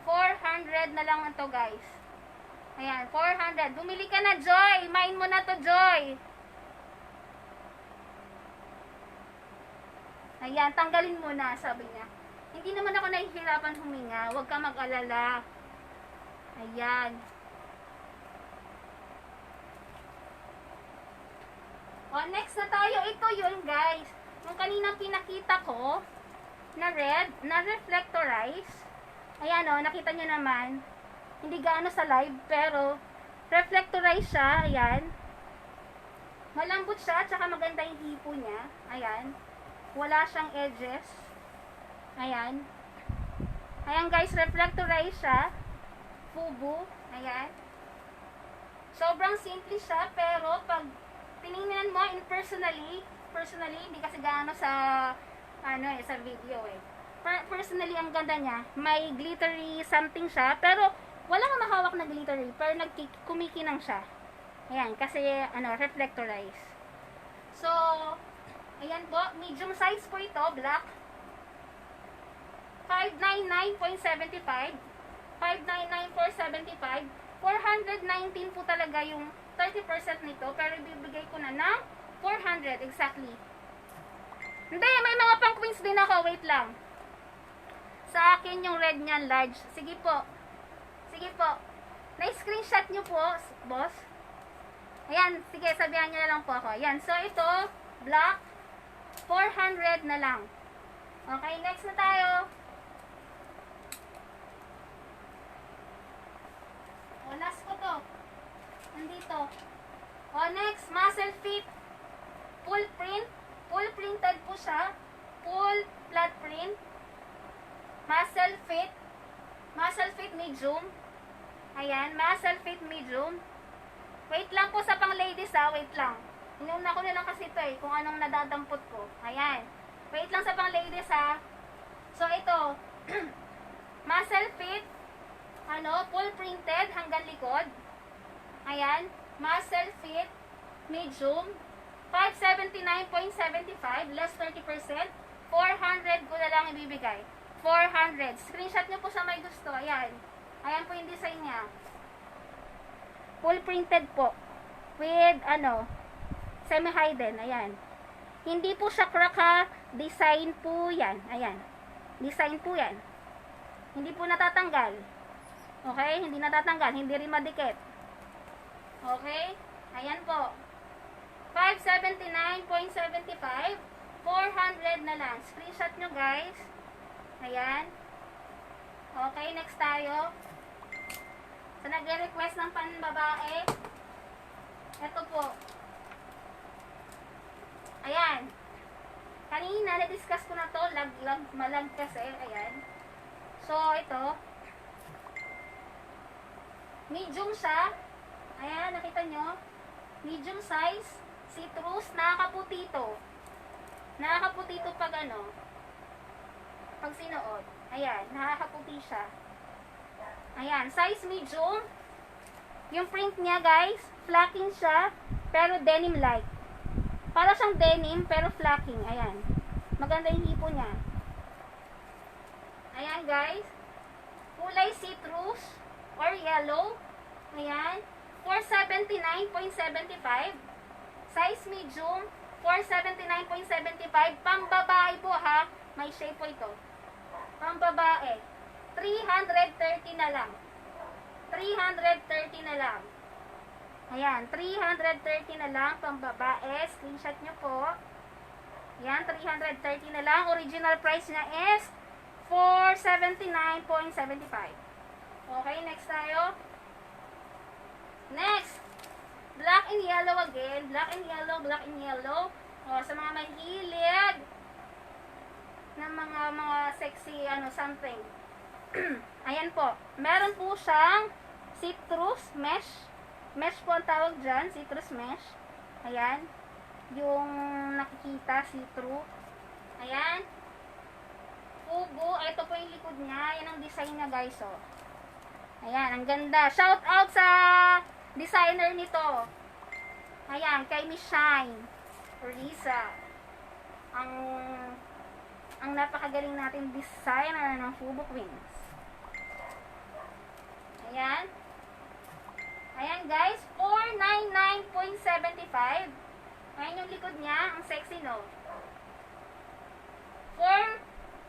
Speaker 1: 400 na lang ito, guys. Ayan. 400. Bumili ka na, Joy. Mine mo na to, Joy. Ayan. Tanggalin mo na, sabi niya. Hindi naman ako nahihirapan huminga. Huwag ka mag-alala. Ayan. O, next na tayo. Ito yun, guys. Yung kanina pinakita ko na red, na reflectorize. Ayan o, nakita nyo naman. Hindi gaano sa live, pero reflectorize siya. Ayan. Malambot siya, tsaka maganda yung hipo niya. Ayan. Wala siyang edges. Ayan. Ayan guys, reflectorize siya. Fubu. Ayan. Sobrang simple siya, pero pag tinignan mo in personally, hindi kasi gaano sa sa video eh. Personally, ang ganda niya. May glittery something siya, pero wala kang mahawak na glittery, pero kumikinang siya. Ayan, kasi reflectorize. So, ayan po, medium size po ito, black. 599.75. 599,475. 419 po talaga yung 30% nito, pero ibibigay ko na ng 400 exactly. Hindi, may mga pang queens din ako, wait lang. Sa akin yung red niyan, large. Sige po. Sige po. Na-screenshot nyo po, boss. Ayan, sige, sabihan nyo na lang po ako. Ayan, so ito, black, 400 na lang. Okay, next na tayo. O, last ko to. Nandito. O, next, muscle fit, full print. Full printed po siya. Full flat print. Muscle fit. Muscle fit medium. Ayan, muscle fit medium. Wait lang po sa pang ladies ha, wait lang. Inuna ko na lang kasi ito eh, kung anong nadadampot ko. Ayan. Wait lang sa pang ladies ha. So ito, muscle fit, full printed hanggang likod. Ayan, muscle fit, medium, 579.75, less 30%, 400 ko na lang ibibigay. 400. Screenshot nyo po sa may gusto. Ayan. Ayan po yung design niya. Full printed po. With, semi-high din. Ayan. Hindi po siya kraka. Design po yan. Ayan. Design po yan. Hindi po natatanggal. Okay? Hindi natatanggal. Hindi rin madikit. Okay? Ayan po. 579.75. 400 na lang. Screenshot nyo guys. Ayan. Okay, next tayo. So, nag-request ng panbabae. Ito po. Ayan. Kanina, na-discuss ko na to. Lag, malag kasi. Ayan. So, ito. Medium siya. Ayan, nakita nyo? Medium size. Citrus. Nakakaputi ito. Nakakaputi ito pag pag sinuot. Ayan, nakakaputi siya. Ayan, size medium. Yung print niya, guys, flacking siya, pero denim-like. Para siyang denim, pero flacking. Ayan. Maganda yung hipo niya. Ayan, guys. Kulay citrus or yellow. Ayan. 479.75. Size medium. 479.75. Pang babae po, ha. May shape po ito. Pang babae. 330 na lang. 330 na lang. Ayan, 330 na lang pang babae. Screenshot nyo po. Ayan, 330 na lang. Original price niya is 479.75. Okay, next tayo. Next. Black and yellow again. Black and yellow, black and yellow. O, sa mga mahilig ng mga sexy, something. Ayan po. Meron po siyang citrus mesh. Mesh po ang tawag dyan. Citrus mesh. Ayan. Yung nakikita, see-through. Ayan. Fubu. Ito po yung likod niya. Yan ang design niya, guys. Oh. Ayan. Ang ganda. Shout out sa designer nito. Ayan. Kay Miss Shine. Risa. Ang napakagaling natin designer ng Fubu Queens. Ayan. Ayan guys, 499.75. Ayan yung likod niya, ang sexy no.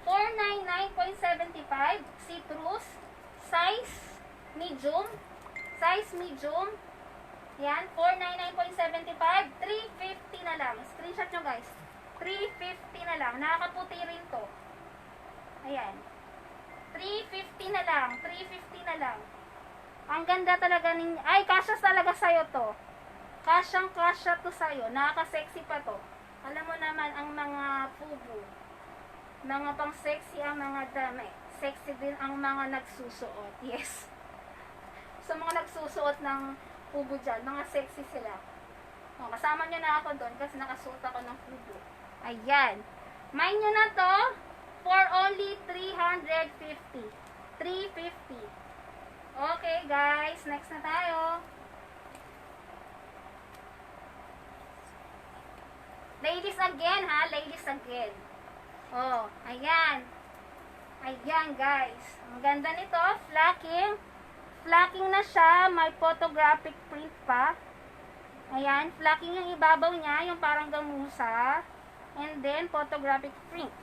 Speaker 1: 499.75, citrus, size medium. Size medium. Ayan, 499.75, 350 na lang. Screenshot nyo guys. 350 na lang. Nakakaputi rin to. Ayan. 350 na lang. 350 na lang. Ang ganda talaga ninyo. Ay, kasya talaga sa'yo to. Kasyang-kasya to sa'yo. Nakaka-sexy pa to. Alam mo naman, ang mga fubu, mga pang-sexy ang mga damit. Sexy din ang mga nagsusuot. Yes. So, mga nagsusuot ng fubu dyan, mga sexy sila. O, kasama nyo na ako doon kasi nakasuot ako ng fubu. Ayan. Mine nyo na to for only 350. 350. Okay, guys. Next na tayo. Ladies again, ha? Ladies again. Oh, ayan. Ayan, guys. Ang ganda nito. Flacking. Flacking na siya. May photographic print pa. Ayan. Flacking yung ibabaw niya. Yung parang gamusa. And then, photographic print.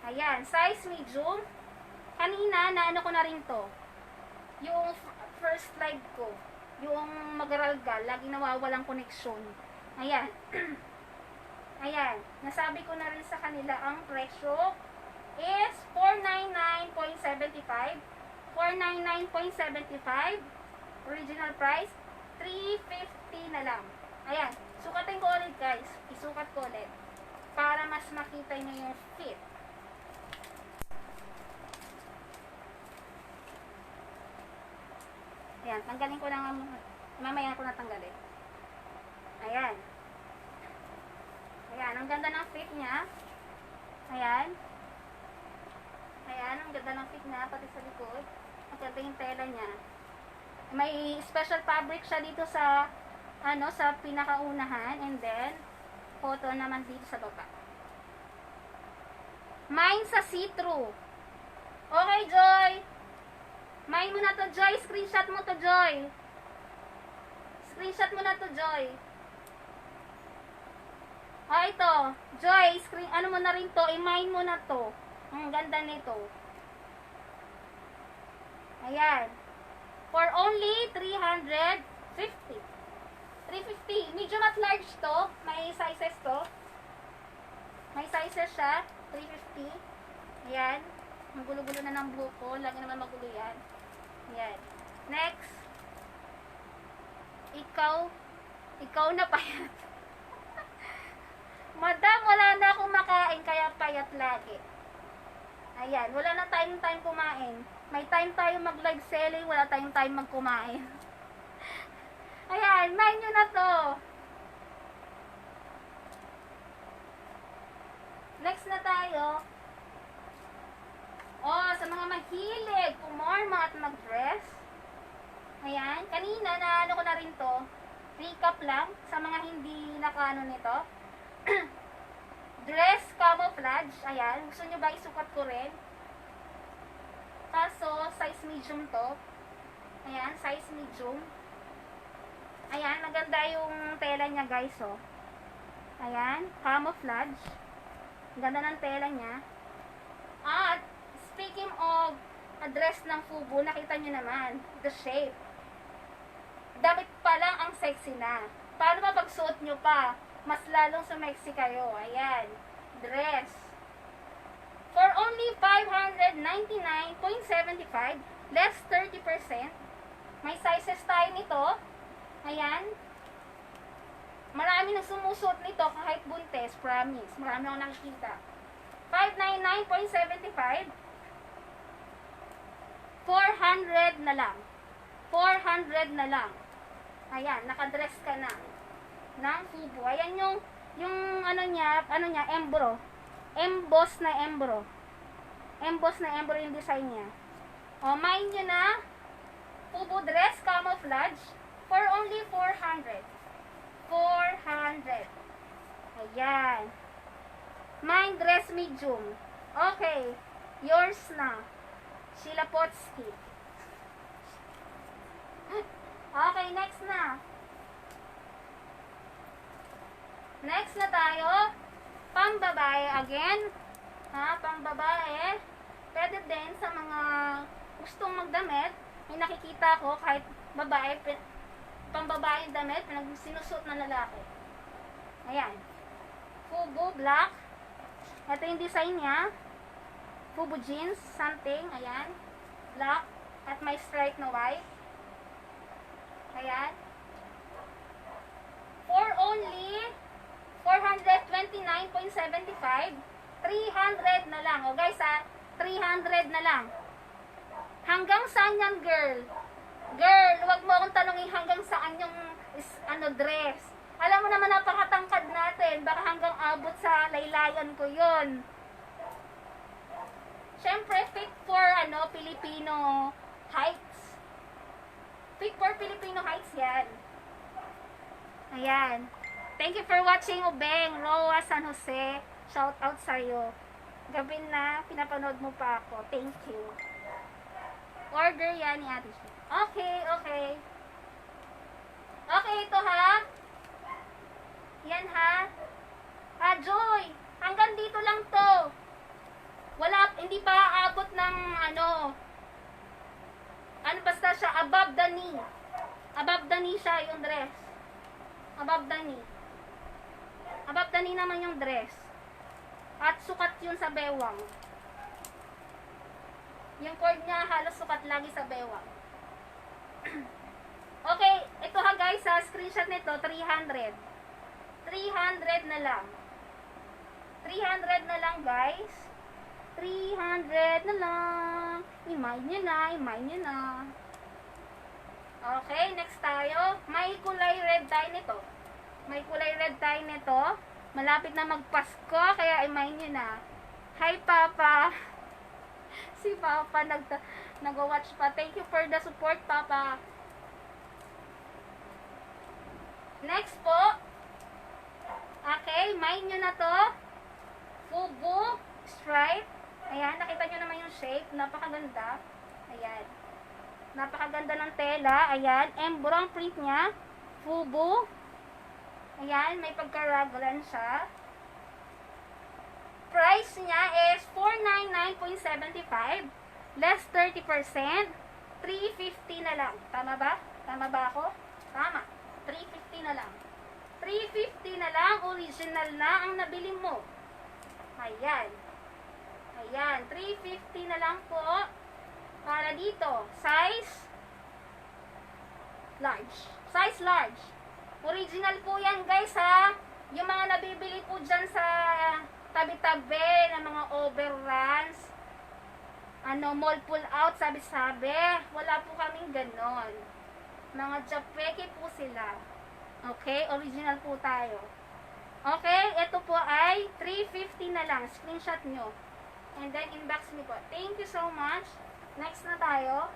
Speaker 1: Ayan. Size medium. Kanina, naano ko na rin to. Yung first slide ko. Yung magaralgal. Lagi nawawalang koneksyon. Ayan. Ayan. Nasabi ko na rin sa kanila ang presyo is 499.75. 499.75. Original price 350 na lang. Ayan. Sukatin ko ulit, guys. Isukat ko ulit. Para mas makita nyo yung fit. Ayan. Tanggalin ko lang. Mamaya ko na tanggalin. Ayan. Ayan. Ang ganda ng fit niya. Ayan. Ayan. Ang ganda ng fit niya. Pati sa likod. Ang ganda yung tela niya. May special fabric siya dito sa sa pinakaunahan, and then cotton naman dito sa baba. Mine sa see-through. Okay, Joy. Mine mo na to, Joy. Screenshot mo to, Joy. Screenshot mo na to, Joy. Oh, ito. Joy, ano mo na rin to. I-mine mo na to. Ang ganda nito. Ayan. For only 350. 350. Medium at large to. May sizes to. May sizes siya. 350. Ayan. Ang gulo-gulo na ng buhok ko. Lagi naman magulo yan. Ayan. Next. Ikaw na payat. Madam, wala na akong makain kaya payat lagi. Ayan. Wala na tayong time kumain. May time tayo mag-live selling, wala tayong time mag-kumain. Ayan, mine nyo na to. Next na tayo. Oh, sa mga mahilig, pumorma at mag-dress. Ayan, kanina na ano ko na rin to. Recap lang sa mga hindi nakaano nito. Dress camouflage. Ayan, gusto nyo ba isukat ko rin? Kaso, size medium to. Ayan, size medium. Ayan, maganda yung tela niya, guys, oh. Ayan, camouflage. Ganda ng tela niya. At, speaking of dress ng fubu, nakita nyo naman, the shape. Damit pa lang ang sexy na. Paano ba pagsuot nyo pa? Mas lalong sumexy kayo. Ayan, dress. For only 599.75, less 30%. May sizes tayo nito. Ayan. Marami nang sumusuot nito kahit buntes, promise. Marami akong nakikita. 599.75. 400 na lang. 400 na lang. Ayan, nakadress ka na ng fubu. Ayan yung ano niya, embro. Emboss na embro. Emboss na embro yung design niya. O, mine nyo na. Fubu dress, camouflage. For only 400. 400. Ayan. Mine dress medium. Okay. Yours na. Sheila Potsky. Okay, next na. Next na tayo. Pambabae again. Ha, pambabae. Pwede din sa mga gustong magdamit. May nakikita ko kahit babae, pambabae damit, sinusuot ng lalaki. Ayan. Fubu black. Ito yung design niya. Fubu jeans, something. Ayan. Black. At may stripe na white. Ayan. For only 429.75, 300 na lang. O guys ha, 300 na lang. Hanggang saan yan, girl? Girl, huwag mo akong tanongin hanggang saan yung dress. Alam mo naman napakatangkad natin. Baka hanggang abot sa laylayan ko yun. Siyempre, fit for Filipino heights. Fit for Filipino heights yan. Ayan. Thank you for watching, Ubeng. Roa San Jose. Shout out sa'yo. Gabi na, pinapanood mo pa ako. Thank you. Order yan ni Ate Shi. Okay, okay. Okay, ito ha. Yan ha. Joy. Hanggang dito lang to. Hindi pa aabot ng basta siya, above the knee. Above the knee siya yung dress. Above the knee. Above the knee naman yung dress. At sukat yun sa bewang. Yung cord niya halos sukat lagi sa bewang. Okay, ito ha guys, sa screenshot nito, 300. 300 na lang. 300 na lang guys. 300 na lang. I-mine nyo na, i-mine nyo na. Okay, next tayo. May kulay red tayo nito. May kulay red tayo nito. Malapit na magpasko, kaya i-mine nyo na. Hi, Papa. Si Papa nag-watch pa. Thank you for the support, Papa. Next po. Okay, mine nyo na to. Fubu stripe. Ayan, nakita nyo naman yung shape. Napakaganda. Ayan. Napakaganda ng tela. Ayan. Embrong print niya. Fubu. Ayan, may pagka-raglan siya. Price niya is 499.75. Less 30%. 350 na lang. Tama ba? Tama ba ako? Tama. 350 na lang. 350 na lang. Original na ang nabili mo. Ayan. Ayan. 350 na lang po. Para dito. Size large. Size large. Original po yan guys ha. Yung mga nabibili po dyan sa tabi-tabi ng mga overruns. Mall pull out, sabi-sabi. Wala po kaming ganon. Mga japeke po sila. Okay? Original po tayo. Okay? Ito po ay 350 na lang. Screenshot nyo. And then inbox me po. Thank you so much. Next na tayo.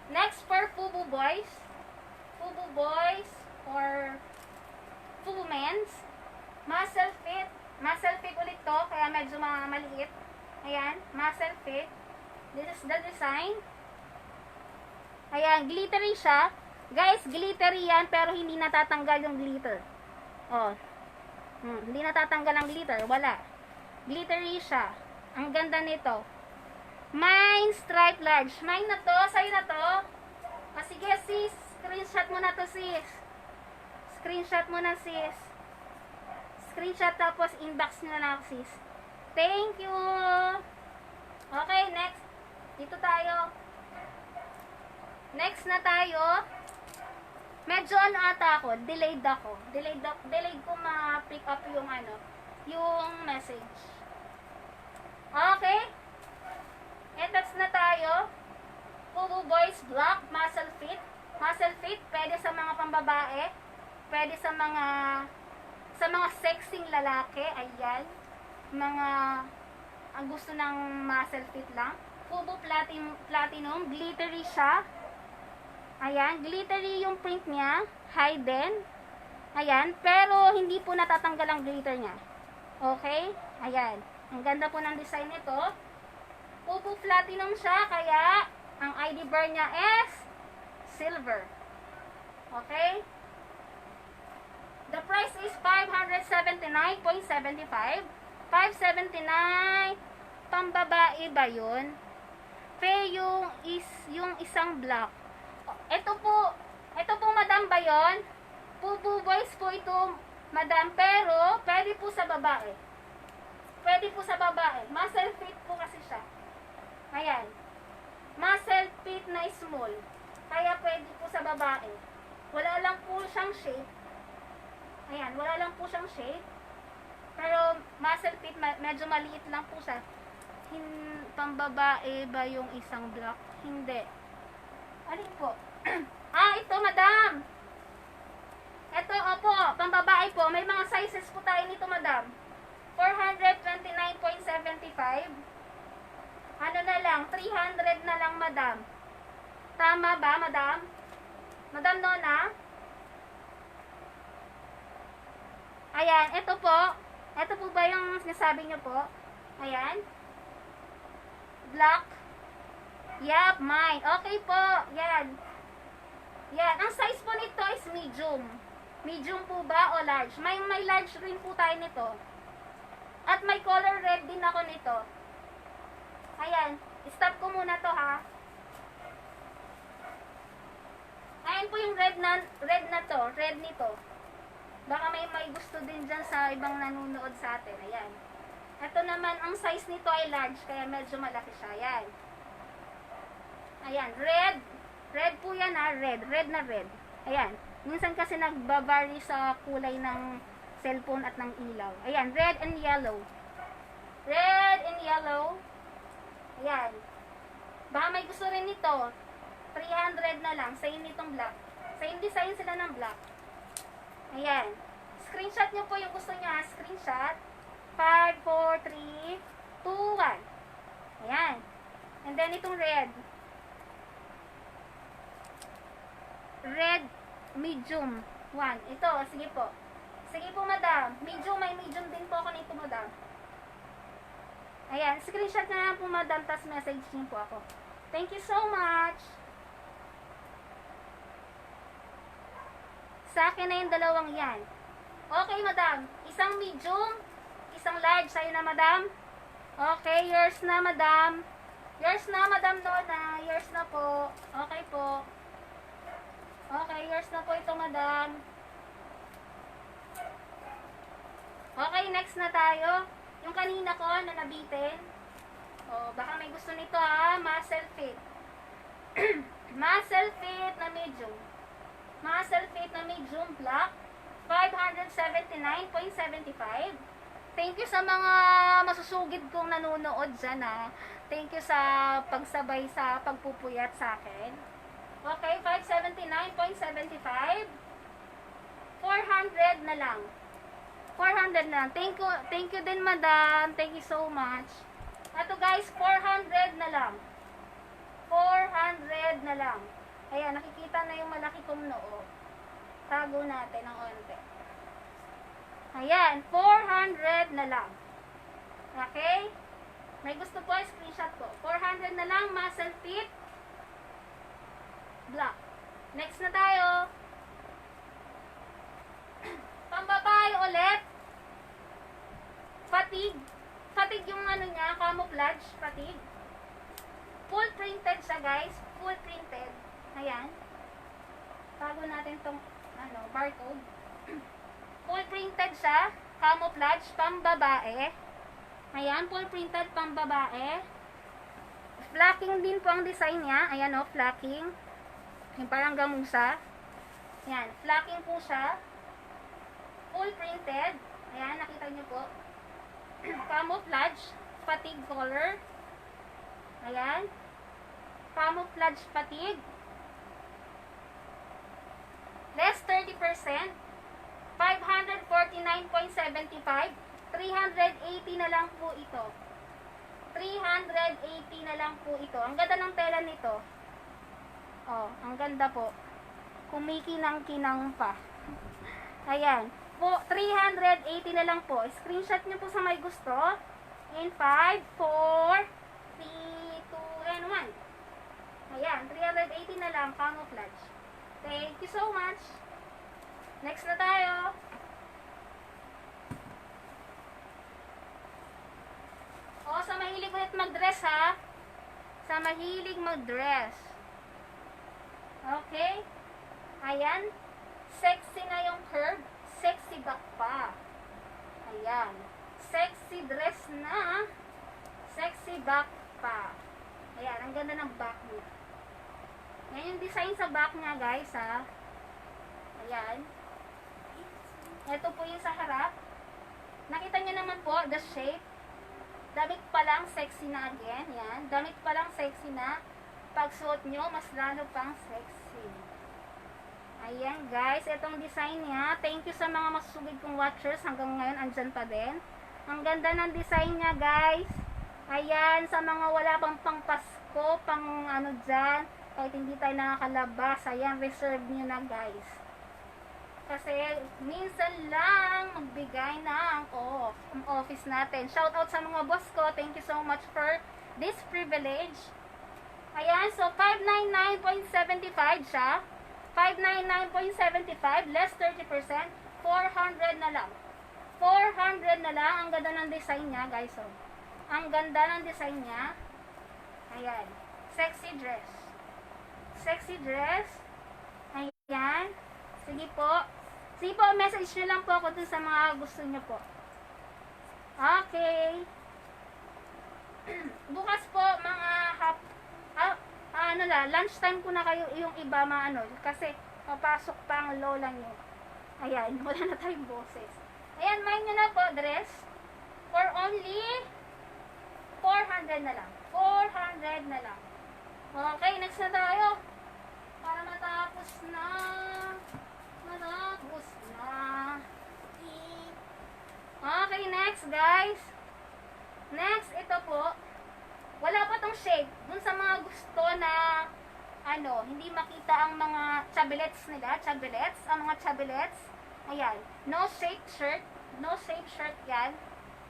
Speaker 1: Next for Fubu Boys. Fubu Boys or Fubu Men's. Muscle fit. Muscle fit ulit to. Kaya medyo maliit. Ayan. Muscle fit. This is the design. Ayan. Glittery siya. Guys, glittery yan. Pero hindi natatanggal yung glitter. Oh. Hindi natatanggal ang glitter. Wala. Glittery siya. Ang ganda nito. Mine stripe large. Mine na to. Sa'yo na to. Sige sis. Screenshot mo na to sis. Screenshot mo na sis. Screenshot tapos inbox nyo na sis. Thank you. Okay, next. Dito tayo. Next na tayo. Medyo ata ako. Delayed ako. Delayed ko ma-pick up yung yung message. Okay. Next na tayo. Fubu Boys Black Muscle Fit. Muscle Fit, pwede sa mga pambabae. Pwede sa mga sexing lalaki. Ayan. Ang gusto ng muscle fit lang. Fubu Platinum. Glittery siya. Ayan. Glittery yung print niya. Hidden. Ayan. Pero hindi po natatanggal ang glitter niya. Okay? Ayan. Ang ganda po ng design nito. Fubu Platinum siya. Kaya ang ID bar niya is silver. Okay? The price is 579.75. 579. Pambabae ba yun? Yung isang black. Ito po madam ba yun? Fubu Boys po ito, madam. Pero, pwede po sa babae. Pwede po sa babae. Muscle fit po kasi siya. Ayan. Muscle fit na na small. Kaya pwede po sa babae. Wala lang po siyang shape. Ayan, wala lang po siyang shape. Pero muscle fit, medyo maliit lang po siya. Pambabae ba yung isang black? Hindi. Alin po? Ito madam. Ito, opo, pambabae po. May mga sizes po tayo nito madam. 429.75. Ano na lang, 300 na lang madam. Tama ba madam? Madam Nona? Ayan, ito po. Ito po ba yung sinasabi nyo po? Ayan. Black. Yup, mine. Okay po. Yan. Yan. Ang size po nito is medium. Medium po ba o large? May large rin po tayo nito. At may color red din ako nito. Ayan. Stop ko muna to ha. Ayan po yung red na to. Red nito. Baka may gusto din dyan sa ibang nanonood sa atin. Ayan. Ito naman, ang size nito ay large, kaya medyo malaki siya. Ayan. Ayan. Red. Red po yan ha. Red. Red na red. Ayan. Minsan kasi nagbabari sa kulay ng cellphone at ng ilaw. Ayan. Red and yellow. Red and yellow. Ayan. Baka may gusto rin nito. 300 na lang. Same nitong black. Same design sila ng black. Ayan. Screenshot nyo po yung gusto nyo ha. Screenshot. 5, 4, 3, 2, 1. Ayan. And then itong red. Red, medium. 1. Ito, sige po. Sige po madam. Medium, may medium din po ako nito madam. Ayan. Screenshot na lang po madam. Tas message nyo po ako. Thank you so much. Sa akin na yung dalawang yan. Okay, madam. Isang medium, isang large. Sa'yo na, madam. Okay, yours na, madam. Yours na, madam Nona. Yours na po. Okay po. Okay, yours na po ito, madam. Okay, next na tayo. Yung kanina ko na nabitin. Baka may gusto nito ha. Muscle fit. Muscle fit na medium. Muscle fit na medium black, 579.75. Thank you sa mga masusugid kong nanonood dyan ha. Thank you sa pagsabay sa pagpupuyat sa akin. Okay, 579.75. 400 na lang. 400 na lang. Thank you din madam. Thank you so much. Ito guys, 400 na lang. 400 na lang. Ayan, nakikita na yung malaki kong noo. Tago natin ng onte. Ayan, 400 na lang. Okay? May gusto po, screenshot ko. 400 na lang, muscle fit. Black. Next na tayo. Pambabae ulit. Fatigue. Fatigue yung ano niya, camouflage. Fatigue. Full printed siya guys. Full printed. Ayan. Tago natin tong barcode. Full printed siya. Camouflage. Pambabae. Ayan. Full printed pambabae. Flacking din po ang design niya. Ayan o. Flacking. Yung parang gamusa. Ayan. Flacking po siya. Full printed. Ayan. Nakita niyo po. Camouflage. Fatigue color. Ayan. Camouflage fatigue. Less 30%. 549.75. 380 na lang po ito. 380 na lang po ito. Ang ganda ng tela nito. Ang ganda po. Kumikinang-kinang pa. Ayan. Po, 380 na lang po. Screenshot nyo po sa may gusto. In 5, 4, 3, 2, and 1. Ayan. 380 na lang. Camouflage. Thank you so much. Next na tayo. Sa mahilig ulit mag-dress ha. Sa mahilig mag-dress. Okay. Ayan. Sexy na yung curve. Sexy back pa. Ayan. Sexy dress na. Sexy back pa. Ayan. Ang ganda ng back niya. Yan yung design sa back niya, guys, ha. Ayan. Ito po yung sa harap. Nakita niyo naman po, the shape. Damit pa lang, sexy na again. Yan. Damit pa lang, sexy na. Pagsuot nyo, mas lalo pang sexy. Ayan, guys. Itong design niya. Thank you sa mga masusugid kong watchers. Hanggang ngayon, andyan pa din. Ang ganda ng design niya, guys. Ayan, sa mga wala pang Pasko, pang ano dyan, kahit hindi tayo nakakalabas. Ayan, reserve nyo na, guys. Kasi minsan lang magbigay ng off ang office natin. Shout out sa mga boss ko. Thank you so much for this privilege. Ayan, so 599.75 siya. 599.75 less 30%, 400 na lang. 400 na lang. Ang ganda ng design niya, guys. Oh. Ang ganda ng design niya. Ayan. Sexy dress. Sexy dress. Ayan. Sige po. Sige po, message nyo lang po ako dun sa mga gusto nyo po. Okay. Bukas po, mga lunchtime ko na kayo yung iba kasi papasok pa ang lola nyo. Ayan, wala na tayong boses. Ayan, mind nyo na po, dress. For only 400 na lang. 400 na lang. Okay, next na tayo. Para matapos na. Matapos na. Okay, next guys. Next, ito po. Wala pa tong shape. Dun sa mga gusto na hindi makita ang mga chabilets nila. Chabilets. Ang mga chabilets. Ayan. No shape shirt. No shape shirt yan.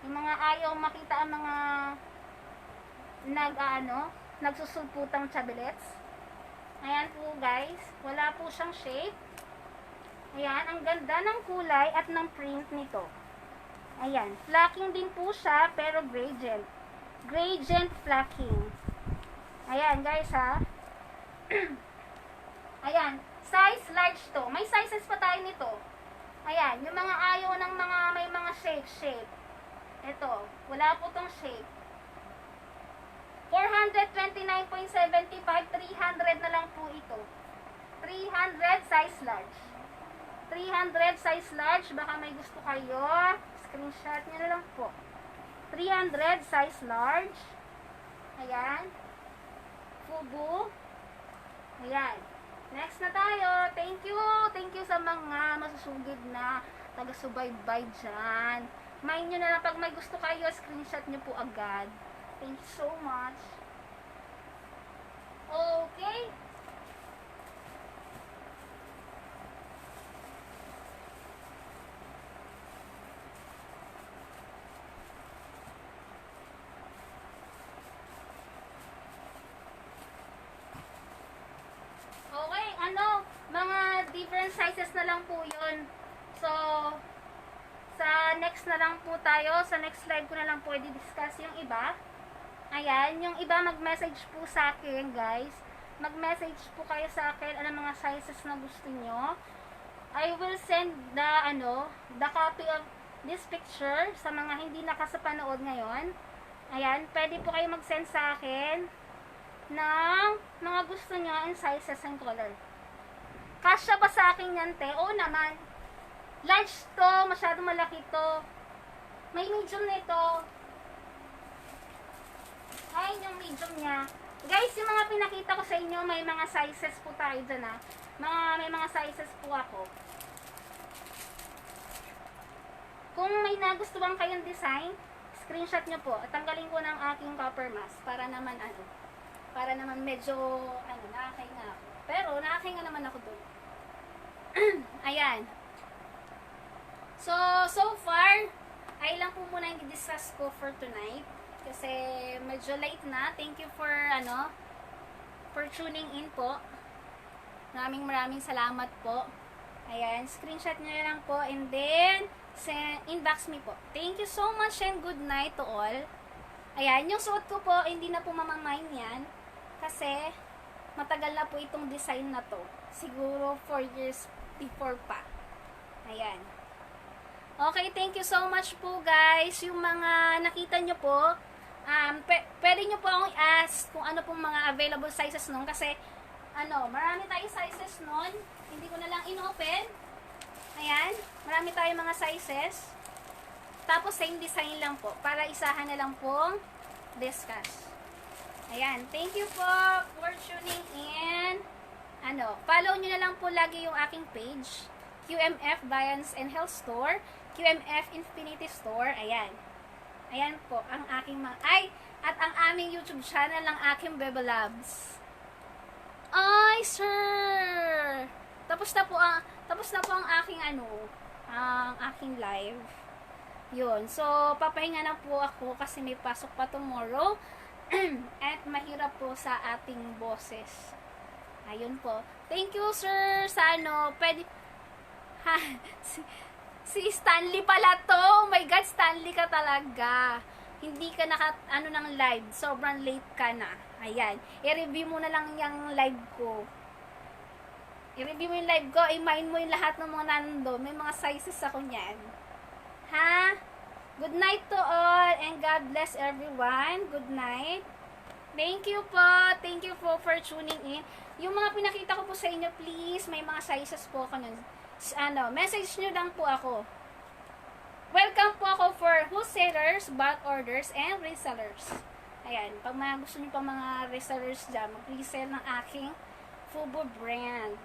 Speaker 1: Yung mga ayaw makita ang mga nagsusulputang chabilets. Ayan po guys. Wala po siyang shape. Ayan. Ang ganda ng kulay at ng print nito. Ayan. Flacking din po siya pero gradient. Gradient flacking. Ayan guys ha. Ayan. Size large to. May sizes pa tayo nito. Ayan. Yung mga ayaw ng may mga shape. Ito. Wala po tong shape. 429.75. 300 na lang po ito. 300 size large. 300 size large. Baka may gusto kayo. Screenshot nyo na lang po. 300 size large. Ayan. Fubu. Ayan. Next na tayo. Thank you. Thank you sa mga masusugid na taga-subaybay dyan. Mind nyo na lang pag may gusto kayo, screenshot nyo po agad. Thank you so much. Okay. Mga different sizes na lang po yun. So, sa next na lang po tayo. Sa next slide ko na lang po i-discuss yung iba. Ayan, yung iba mag-message po sa akin, guys. Mag-message po kayo sa akin ano mga sizes na gusto nyo. I will send the copy of this picture sa mga hindi nakasapanood ngayon. Ayan, pwede po kayo mag-send sa akin ng mga gusto nyo in sizes and color. Kasya ba sa akin yan, te? Oo naman. Large to, masyado malaki to. May medium nito. Ayun yung medium niya. Guys, yung mga pinakita ko sa inyo, may mga sizes po tayo dyan ha. May mga sizes po ako. Kung may nagustuhan kayong design, screenshot nyo po. At tanggalin ko ng aking copper mask para naman para naman medyo nakakahinga ako. Pero nakakahinga naman ako doon. Ayan. So far, ay lang po muna yung i-discuss ko for tonight. Kasi medyo late na. Thank you for tuning in po. Maraming salamat po. Ayan, screenshot nyo lang po and then inbox me po. Thank you so much and good night to all. Ayan, yung suot ko po, hindi na po mamamain yan. Kasi matagal na po itong design na to. Siguro 4 years before pa. Ayan. Okay, thank you so much po guys. Yung mga nakita nyo po, pwede nyo po akong i-ask kung ano pong mga available sizes nung kasi marami tayong sizes nun. Hindi ko na lang in-open. Ayan, marami tayong mga sizes. Tapos, same design lang po. Para isahan na lang pong discuss. Ayan, thank you po for tuning in. Follow nyo na lang po lagi yung aking page. QMF Viance and Health Store. QMF Infinity Store. Ayan. Ayan po, ang aking at ang aming YouTube channel ng aking Bebe Labs. Ay, sir! Tapos na po ang aking ang aking live. Yun. So, papahinga na po ako kasi may pasok pa tomorrow. At mahirap po sa ating boses. Ayun po. Thank you, sir. Sa pwede si Stanley pala to. Oh my God, Stanley ka talaga. Hindi ka ng live. Sobrang late ka na. Ayan. I-review mo na lang yung live ko. I-review mo yung live ko. I-mind mo yung lahat ng mga nando. May mga sizes ako niyan. Ha? Good night to all. And God bless everyone. Good night. Thank you po. Thank you po for tuning in. Yung mga pinakita ko po sa inyo, please, may mga sizes po ako nun. Message nyo lang po ako. Welcome po ako for wholesalers, bulk orders, and resellers. Ayan, pag gusto nyo pa mga resellers dyan, mag-resell ng aking Fubo brand.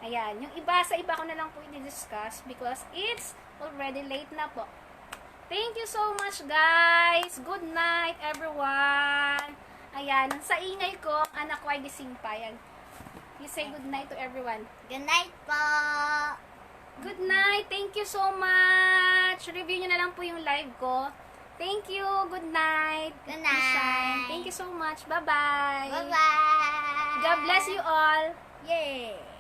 Speaker 1: Ayan, yung sa iba ko na lang po i-discuss because it's already late na po. Thank you so much, guys. Good night, everyone. Ayan, sa ingay ko, anak ko ay gising pa. Ayan. You say good night to everyone.
Speaker 2: Good night po.
Speaker 1: Good night. Thank you so much. Review nyo na lang po yung live ko. Thank you. Good night.
Speaker 2: Good night.
Speaker 1: Thank you so much. Bye-bye.
Speaker 2: Bye-bye.
Speaker 1: God bless you all.
Speaker 2: Yay.